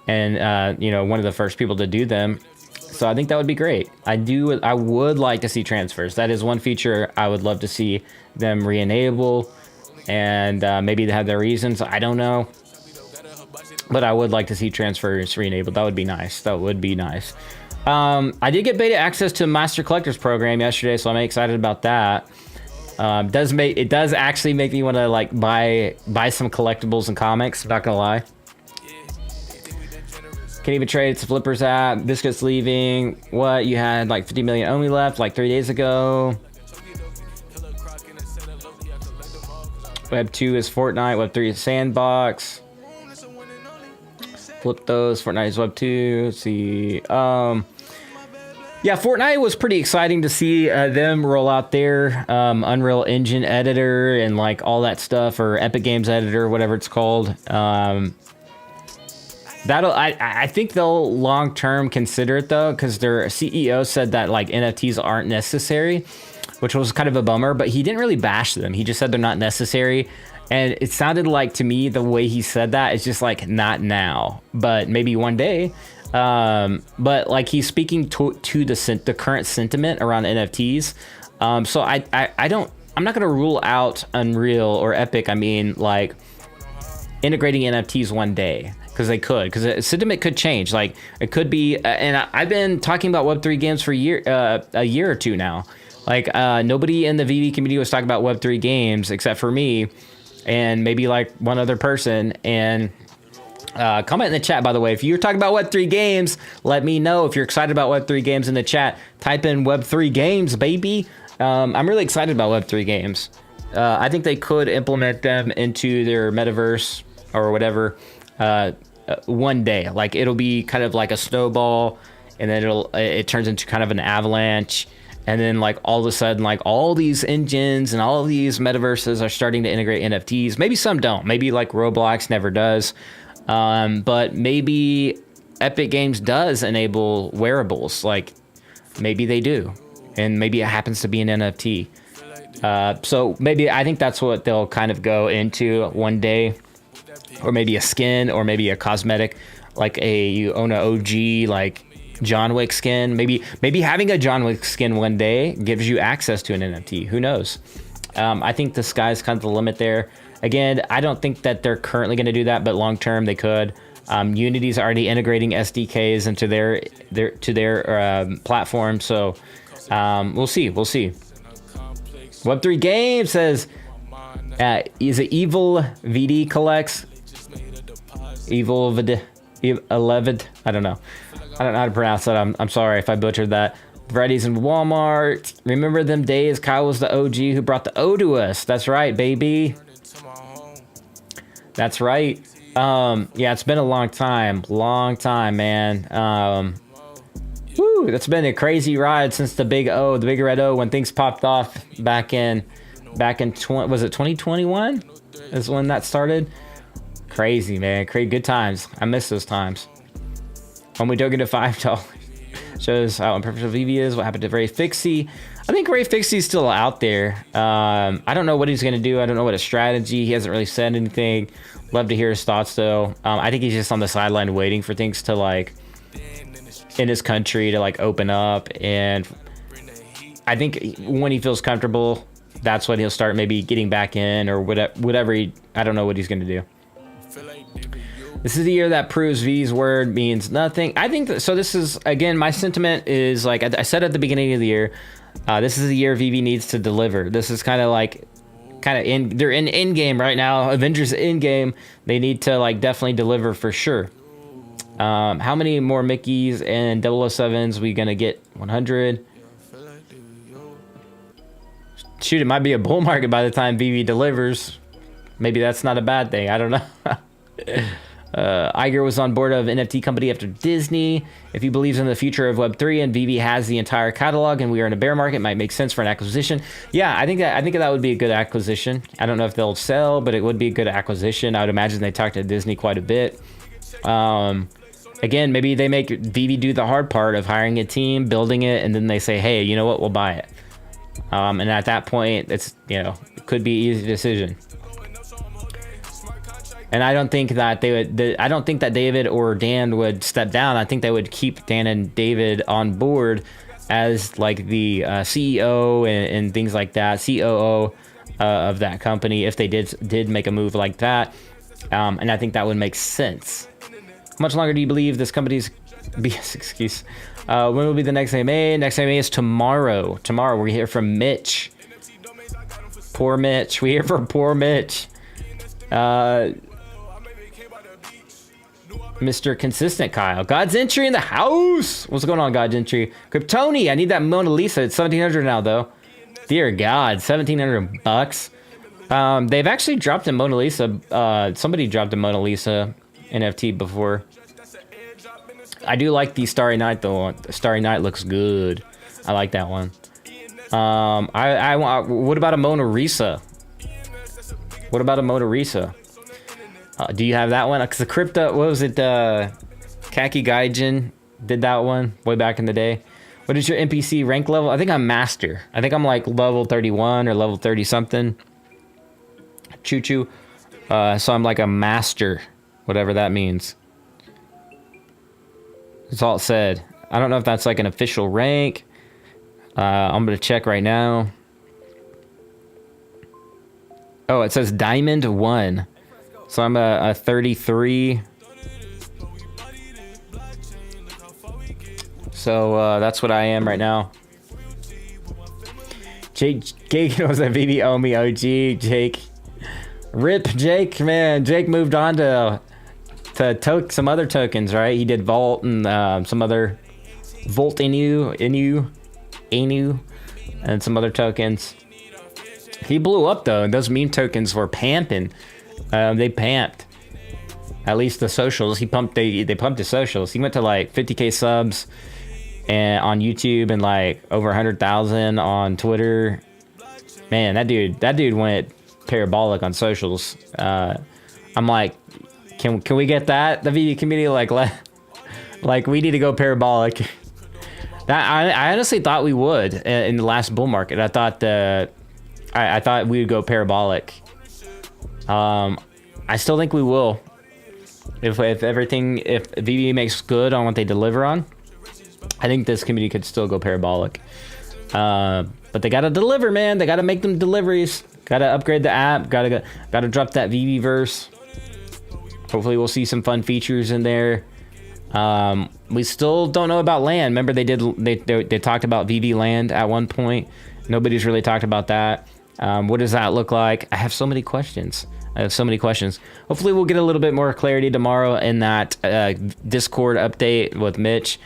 and one of the first people to do them. So I think that would be great. I would like to see transfers. That is one feature I would love to see them re-enable, and maybe they have their reasons. I don't know, but I would like to see transfers re-enabled. That would be nice. I did get beta access to Master Collectors program yesterday, so I'm excited about that. It does actually make me want to like buy some collectibles and comics. I'm not gonna lie. Can't even trade. It's a Flippers app. Biscuits leaving. What? You had like 50 million only left like 3 days ago. Web 2 is Fortnite. Web 3 is Sandbox. Flip those. Fortnite is Web 2. Let's see. Yeah, Fortnite was pretty exciting to see them roll out their Unreal Engine editor and like all that stuff, or Epic Games editor, whatever it's called. I think they'll long term consider it though, because their CEO said that like NFTs aren't necessary, which was kind of a bummer. But he didn't really bash them. He just said they're not necessary. And it sounded like to me the way he said that is just like not now, but maybe one day. But like he's speaking to the current sentiment around NFTs. So I'm not gonna rule out Unreal or Epic. I mean, like integrating NFTs one day, because the sentiment could change. Like it could be, and I've been talking about Web3 games for a year or two now. Like nobody in the VV community was talking about Web3 games except for me and maybe like one other person. And comment in the chat, by the way, if you're talking about Web3 games, let me know. If you're excited about Web3 games in the chat, type in Web3 games, baby. I'm really excited about Web3 games. I think they could implement them into their metaverse or whatever one day. Like it'll be kind of like a snowball, and then it turns into kind of an avalanche. And then like all of a sudden, like all these engines and all of these metaverses are starting to integrate NFTs. Maybe some don't. Maybe like Roblox never does. But maybe Epic Games does enable wearables. Like maybe they do. And maybe it happens to be an NFT. So maybe I think that's what they'll kind of go into one day. Or maybe a skin, or maybe a cosmetic, like you own an OG like John Wick skin. Maybe having a John Wick skin one day gives you access to an NFT. Who knows? I think the sky's kind of the limit there. Again, I don't think that they're currently going to do that, but long term they could. Unity's already integrating SDKs into their platform, so we'll see. Web3 Games says, is it Evil VD collects? Evil VD 11? I don't know. I don't know how to pronounce that. I'm sorry if I butchered that. Freddy's in Walmart. Remember them days? Kyle was the OG who brought the O to us. That's right, baby. That's right. Yeah, it's been a long time, man. Woo, that's been a crazy ride since the big red O, when things popped off back in was it 2021? Is when that started. Crazy, man. Good times. I miss those times. When we dug into $5 shows how unprofessional VV is. What happened to Ray Fixie? I think Ray Fixie's still out there. I don't know what he's gonna do. I don't know what his strategy. He hasn't really said anything. Love to hear his thoughts though. I think he's just on the sideline waiting for things to like in his country to like open up, and I think when he feels comfortable, that's when he'll start maybe getting back in or whatever. I don't know what he's gonna do. This is the year that proves V's word means nothing. I think so. This is, again, my sentiment is like I said at the beginning of the year. This is the year VV needs to deliver. This is kind of they're in Endgame right now. Avengers Endgame. They need to like definitely deliver for sure. How many more Mickeys and 007s we gonna get? 100. Shoot, it might be a bull market by the time VV delivers. Maybe that's not a bad thing. I don't know. Iger was on board of NFT company after Disney. If he believes in the future of Web3 and VV has the entire catalog and we are in a bear market, it might make sense for an acquisition. Yeah, I think that would be a good acquisition. I don't know if they'll sell, but it would be a good acquisition. I would imagine they talk to Disney quite a bit. Again, maybe they make VV do the hard part of hiring a team, building it, and then they say, hey, you know what, we'll buy it. And at that point, it could be an easy decision. And I don't think that I don't think that David or Dan would step down. I think they would keep Dan and David on board as like the CEO and things like that, COO of that company if they did make a move like that. And I think that would make sense. How much longer do you believe this company's BS excuse When will be the next AMA? Next AMA is tomorrow. Tomorrow we hear from Mitch. Poor Mitch. We hear from poor Mitch. Mr. Consistent Kyle. God's Entry in the house. What's going on, God's Entry? Kryptoni. I need that Mona Lisa. It's 1,700 now, though. Dear God, 1,700 bucks. They've actually dropped a Mona Lisa. Somebody dropped a Mona Lisa NFT before. I do like the Starry Night though. Starry Night looks good. I like that one. What about a Mona Lisa? What about a Mona Lisa? Do you have that one? Because the crypto, what was it? Kaki Gaijin did that one way back in the day. What is your NPC rank level? I think I'm master. I think I'm like level 31 or level 30 something. Choo choo. So I'm like a master, whatever that means. That's all it said. I don't know if that's like an official rank. I'm gonna check right now. Oh, it says Diamond 1. So I'm a 33. So that's what I am right now. Jake was a Veve Omi OG. Jake. Rip Jake, man. Jake moved on to some other tokens, right? He did Vault and some other Volt Inu, and some other tokens. He blew up though, and those meme tokens were pamping. They pamped. At least the socials. They pumped the socials. He went to like 50k subs and on YouTube and like over 100,000 on Twitter. Man, that dude went parabolic on socials. I'm like, can we get that? The Veve community like we need to go parabolic. That I honestly thought we would in the last bull market. I thought I thought we would go parabolic. I still think we will. If Veve makes good on what they deliver on, I think this community could still go parabolic. But they gotta deliver, man. They gotta make them deliveries. Gotta upgrade the app. Gotta drop that Veveverse. Hopefully we'll see some fun features in there. We still don't know about land. Remember they talked about Veve Land at one point. Nobody's really talked about that. What does that look like? I have so many questions. Hopefully we'll get a little bit more clarity tomorrow in that Discord update with Mitch.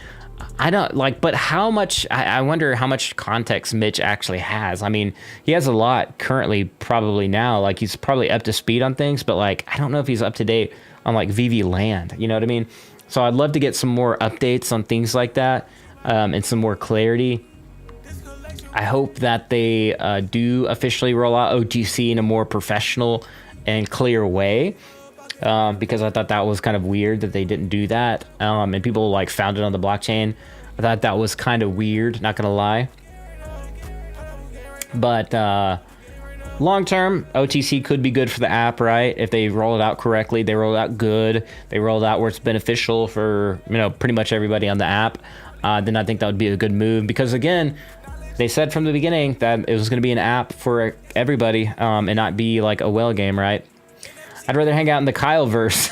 I don't like, but how much, I wonder how much context Mitch actually has. I mean, he has a lot currently, probably now, like he's probably up to speed on things, but like, I don't know if he's up to date on like Veve Land, you know what I mean? So I'd love to get some more updates on things like that, and some more clarity. I hope that they do officially roll out OTC in a more professional and clear way, because I thought that was kind of weird that they didn't do that, and people like found it on the blockchain. I thought that was kind of weird, not gonna lie. But long term, OTC could be good for the app, right? If they roll it out correctly, they roll it out good, they roll it out where it's beneficial for, you know, pretty much everybody on the app, then I think that would be a good move, because again, they said from the beginning that it was going to be an app for everybody, and not be like a whale game, right? I'd rather hang out in the Kyle verse.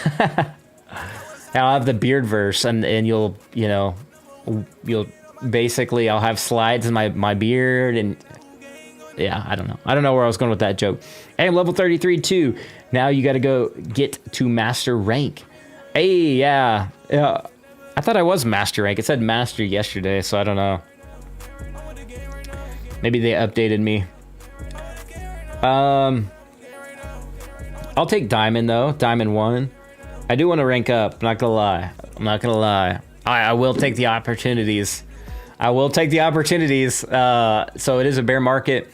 I'll have the beard verse, and you'll basically, I'll have slides in my beard, and yeah, I don't know where I was going with that joke. Hey, I'm level 33 too. Now you got to go get to master rank. Hey, yeah. I thought I was master rank. It said master yesterday, so I don't know. Maybe they updated me. I'll take Diamond though. Diamond 1. I do want to rank up. I'm not gonna lie. I will take the opportunities. So it is a bear market.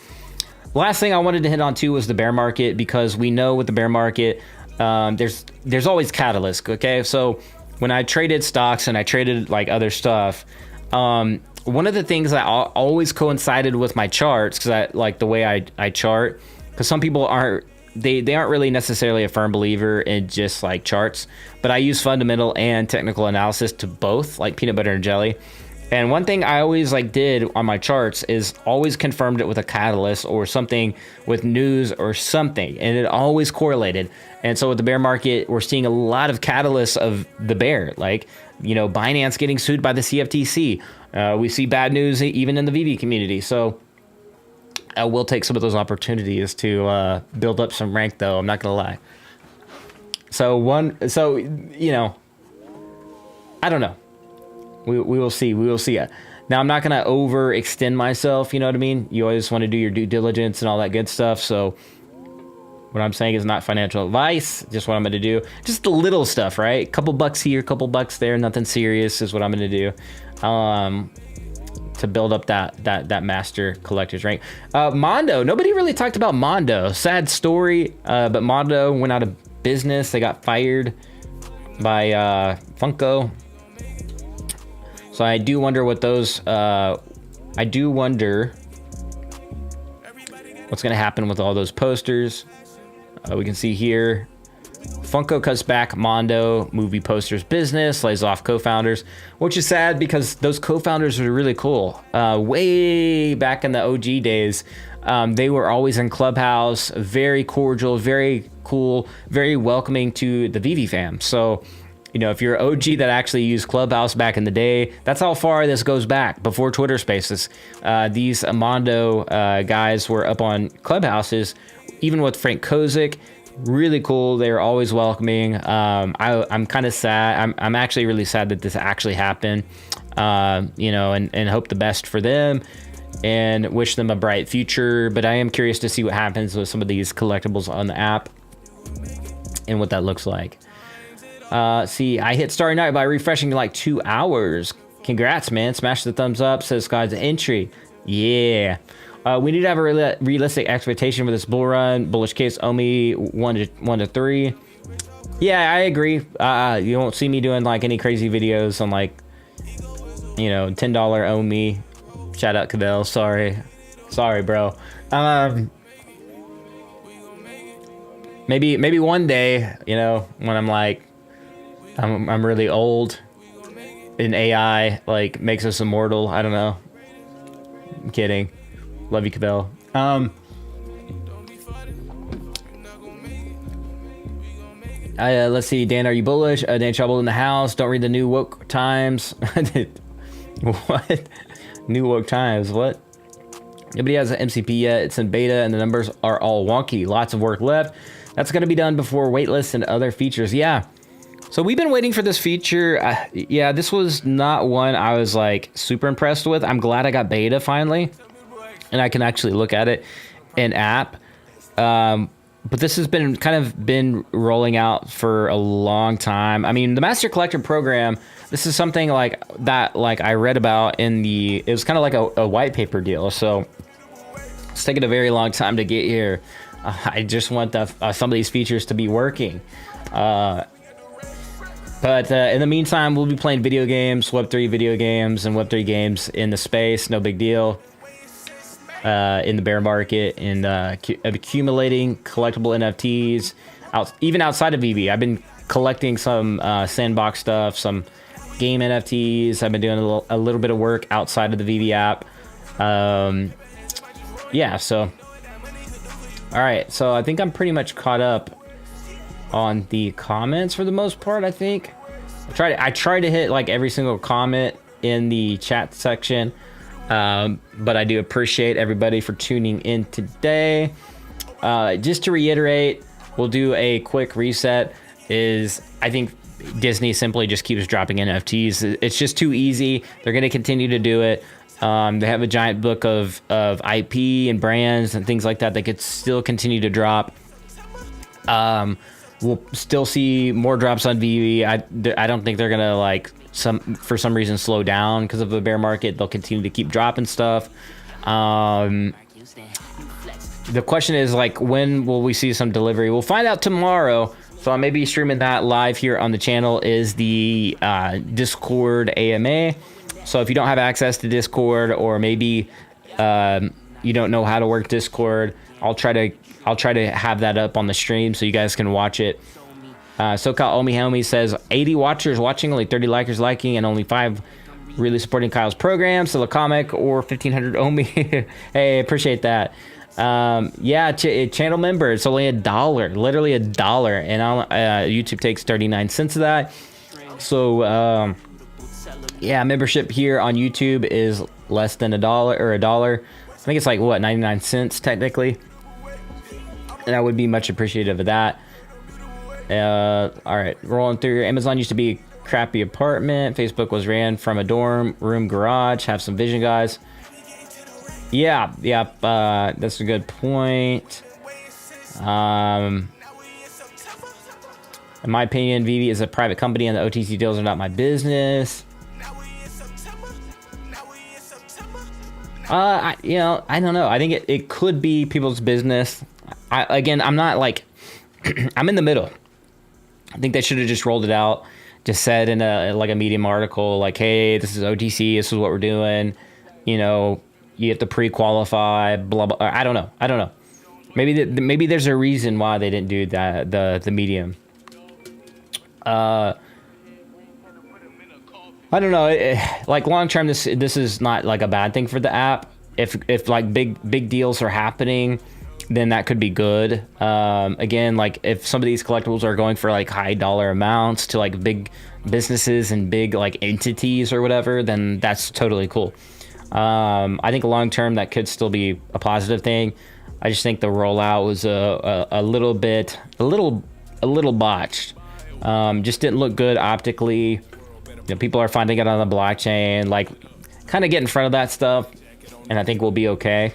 Last thing I wanted to hit on too was the bear market, because we know with the bear market, there's always catalysts. Okay, so when I traded stocks and I traded like other stuff, one of the things that always coincided with my charts, because I like the way I chart, because some people aren't really necessarily a firm believer in just like charts, but I use fundamental and technical analysis to both, like peanut butter and jelly. And one thing I always like did on my charts is always confirmed it with a catalyst or something with news or something, and it always correlated. And so with the bear market, we're seeing a lot of catalysts of the bear, like, you know, Binance getting sued by the CFTC. We see bad news even in the Veve community. So I will take some of those opportunities to build up some rank, though. I'm not gonna lie. So you know, I don't know. We will see. We will see. Now, I'm not going to overextend myself. You know what I mean? You always want to do your due diligence and all that good stuff. So what I'm saying is not financial advice. Just what I'm going to do. Just the little stuff, right? Couple bucks here, couple bucks there. Nothing serious is what I'm going to do to build up that master collector's rank. Mondo. Nobody really talked about Mondo. Sad story. But Mondo went out of business. They got fired by Funko. So I do wonder what those, I do wonder what's going to happen with all those posters. We can see here, Funko cuts back Mondo movie posters business, lays off co-founders, which is sad because those co-founders are really cool. Way back in the OG days, they were always in Clubhouse, very cordial, very cool, very welcoming to the Veve fam. So, you know, if you're an OG that actually used Clubhouse back in the day, that's how far this goes back, before Twitter Spaces. These Mondo guys were up on Clubhouses, even with Frank Kozik. Really cool. They're always welcoming. I'm kind of sad. I'm actually really sad that this actually happened, you know, and hope the best for them and wish them a bright future. But I am curious to see what happens with some of these collectibles on the app and what that looks like. See, I hit Starry Night by refreshing in like 2 hours. Congrats, man. Smash the thumbs up, says Sky's entry. Yeah. We need to have a realistic expectation for this bull run. Bullish case, Omi 1 to 3. Yeah, I agree. You won't see me doing like any crazy videos on like, you know, $10 Omi. Shout out Cabell. Sorry, bro. Maybe one day, you know, when I'm like, I'm really old and AI like makes us immortal. I don't know. I'm kidding. Love you, Cabell. Let's see. Dan, are you bullish? Dan Trouble in the house. Don't read the New Woke Times. What? New Woke Times. What? Nobody has an MCP yet. It's in beta and the numbers are all wonky. Lots of work left. That's going to be done before waitlist and other features. Yeah. So we've been waiting for this feature. Yeah, this was not one I was like super impressed with. I'm glad I got beta finally, and I can actually look at it in app. But this has been been rolling out for a long time. I mean, the Master Collector program, this is something like that, like I read about in the, it was kind of like a white paper deal. So it's taken a very long time to get here. I just want some of these features to be working. But in the meantime, we'll be playing video games, Web3 video games, and Web3 games in the space. No big deal. In the bear market, and accumulating collectible NFTs, even outside of Veve. I've been collecting some sandbox stuff, some game NFTs. I've been doing a little bit of work outside of the Veve app. Yeah, so... Alright, so I think I'm pretty much caught up on the comments for the most part, I think. I try to hit like every single comment in the chat section. But I do appreciate everybody for tuning in today. Just to reiterate, we'll do a quick reset. I think Disney simply just keeps dropping NFTs. It's just too easy. They're going to continue to do it. They have a giant book of IP and brands and things like that that could still continue to drop. We'll still see more drops on Veve. I don't think they're going to like for some reason slow down because of the bear market. They'll continue to keep dropping stuff. The question is like, when will we see some delivery? We'll find out tomorrow. So I may be streaming that live here on the channel. Is the Discord AMA. So if you don't have access to Discord, or maybe you don't know how to work Discord, I'll try to have that up on the stream so you guys can watch it. SoCal Omi Helmi says 80 watchers watching, only 30 likers liking, and only 5 really supporting Kyle's program. Sell a comic or 1,500 owe me. Hey, appreciate that. Yeah, channel member, it's only $1, literally $1, and YouTube takes 39 cents of that. So yeah, membership here on YouTube is less than $1 or $1. I think it's like what, 99 cents technically, and I would be much appreciative of that. All right, rolling through. Amazon used to be a crappy apartment. Facebook was ran from a dorm room garage. Have some vision, guys. Yeah, that's a good point. In my opinion, Veve is a private company and the OTC deals are not my business. I don't know. I think it could be people's business. I'm not like, I'm in the middle. I think they should have just rolled it out, just said in a Medium article, like, hey, this is OTC, this is what we're doing, you have to pre-qualify, blah, blah. I don't know. Maybe there's a reason why they didn't do that, the Medium. I don't know. Like long term, this is not like a bad thing for the app. If like big deals are happening, then that could be good. Again, like if some of these collectibles are going for like high dollar amounts to like big businesses and big like entities or whatever, then that's totally cool. I think long term that could still be a positive thing. I just think the rollout was a little botched. Just didn't look good optically. People are finding it on the blockchain, like kind of get in front of that stuff, and I think we'll be okay.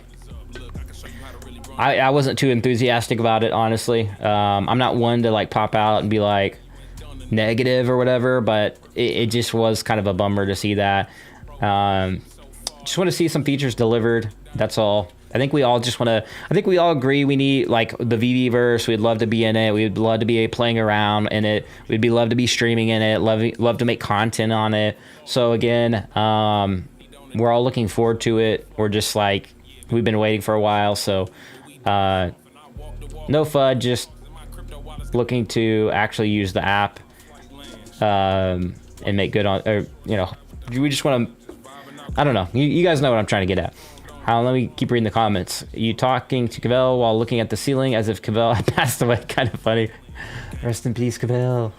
I wasn't too enthusiastic about it, honestly. I'm not one to like pop out and be like negative or whatever, but it just was kind of a bummer to see that. Just want to see some features delivered. That's all. I think we all agree we need like the Veveverse. We'd love to be in it. We'd love to be playing around in it. We'd love to be streaming in it. Love to make content on it. So again, we're all looking forward to it. We're just like, we've been waiting for a while. So no FUD, just looking to actually use the app and make good on, or we just want to, I don't know. You guys know what I'm trying to get at. Let me keep reading the comments. You talking to Cavell while looking at the ceiling as if Cavell had passed away. Kind of funny. Rest in peace, Cavell.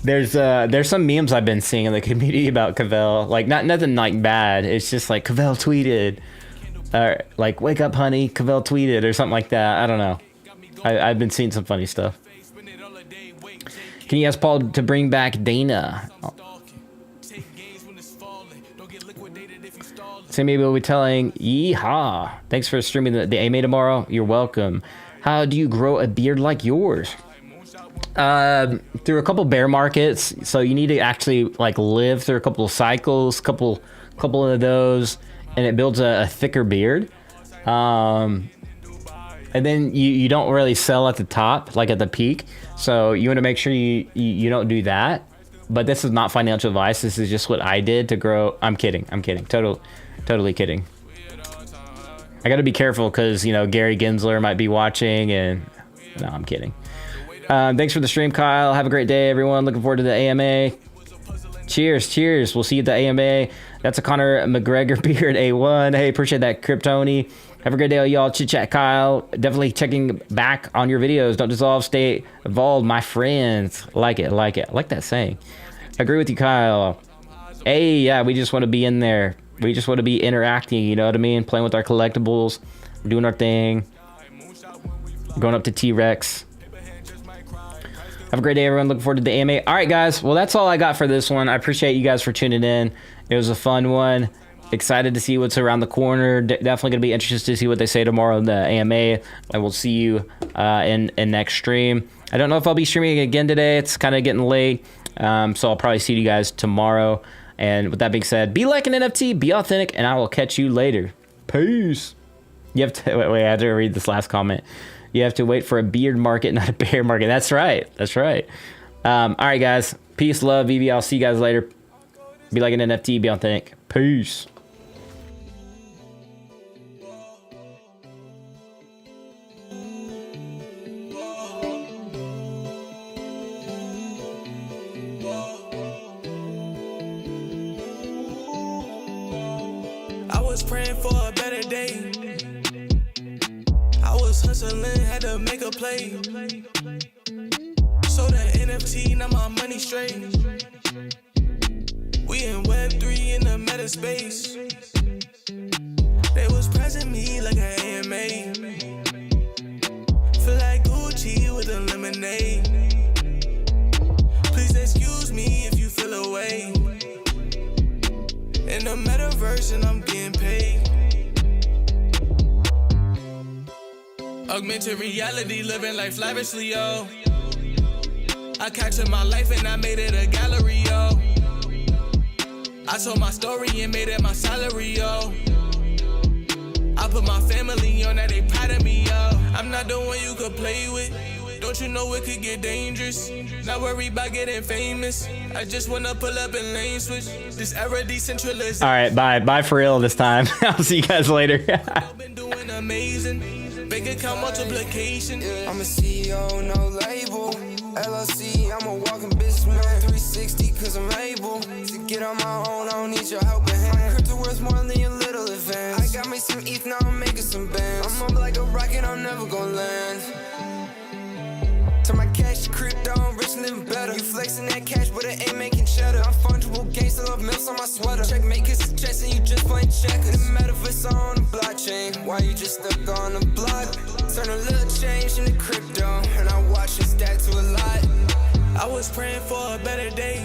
There's some memes I've been seeing in the community about Cavell. Like nothing like bad. It's just like Cavell tweeted, like wake up, honey. Cavell tweeted or something like that. I don't know. I've been seeing some funny stuff. Can you ask Paul to bring back Dana? So maybe we'll be telling, yeehaw. Thanks for streaming the AMA tomorrow. You're welcome. How do you grow a beard like yours? Through a couple bear markets. So you need to actually like live through a couple of cycles, couple of those, and it builds a thicker beard. And then you don't really sell at the top, like at the peak. So you want to make sure you don't do that. But this is not financial advice. This is just what I did to grow. I'm kidding. Totally kidding. I got to be careful because, Gary Gensler might be watching, and no, I'm kidding. Thanks for the stream, Kyle. Have a great day, everyone. Looking forward to the AMA. Cheers. We'll see you at the AMA. That's a Conor McGregor beard, A1. Hey, appreciate that, Kryptoni. Have a great day, y'all. Chit chat, Kyle. Definitely checking back on your videos. Don't dissolve, stay evolved, my friends. Like it. I like that saying. Agree with you, Kyle. Hey, yeah, we just want to be in there. We just want to be interacting, you know what I mean? Playing with our collectibles, doing our thing, going up to T-Rex. Have a great day, everyone. Looking forward to the AMA. All right, guys. Well, that's all I got for this one. I appreciate you guys for tuning in. It was a fun one. Excited to see what's around the corner. Definitely going to be interested to see what they say tomorrow in the AMA. I will see you in next stream. I don't know if I'll be streaming again today. It's kind of getting late. So I'll probably see you guys tomorrow. And with that being said, be like an NFT, be authentic, and I will catch you later. Peace. You have to wait. I have to read this last comment. You have to wait for a beard market, not a bear market. That's right. All right, guys. Peace, love, Veve. I'll see you guys later. Be like an NFT, be authentic. Peace. was praying for a better day. I was hustling, had to make a play. So the NFT, now my money straight. We in Web3 in the meta space. They was pressing me like an AMA. Feel like Gucci with a lemonade. Please excuse me if you feel away. In the Metaverse and I'm getting paid. Augmented reality, living life lavishly, yo. I captured my life and I made it a gallery, yo. I told my story and made it my salary, yo. I put my family on that, they proud of me, yo. I'm not the one you could play with. Don't you know it could get dangerous? Not worry about getting famous. I just wanna pull up and lane switch. This era decentralized. All right, bye for real this time. I'll see you guys later. Been doing amazing. Bank account multiplication. I'm a CEO, no label. LLC, I'm a walking businessman. 360 cause I'm able to get on my own, I don't need your helping hand. Crypto worth more than your little advance. I got me some ETH, now I'm making some bands. I'm up like a rocket, I'm never gonna land. Turn my cash to crypto, I'm rich and living better. You flexing that cash, but it ain't making cheddar. I'm fungible, gangsta love milks on my sweater. Checkmate, kiss the chest and you just playing checkers. The Metaverse on the blockchain, why you just stuck on the block? Turn a little change into crypto, and I watch it stack to a lot. I was praying for a better day.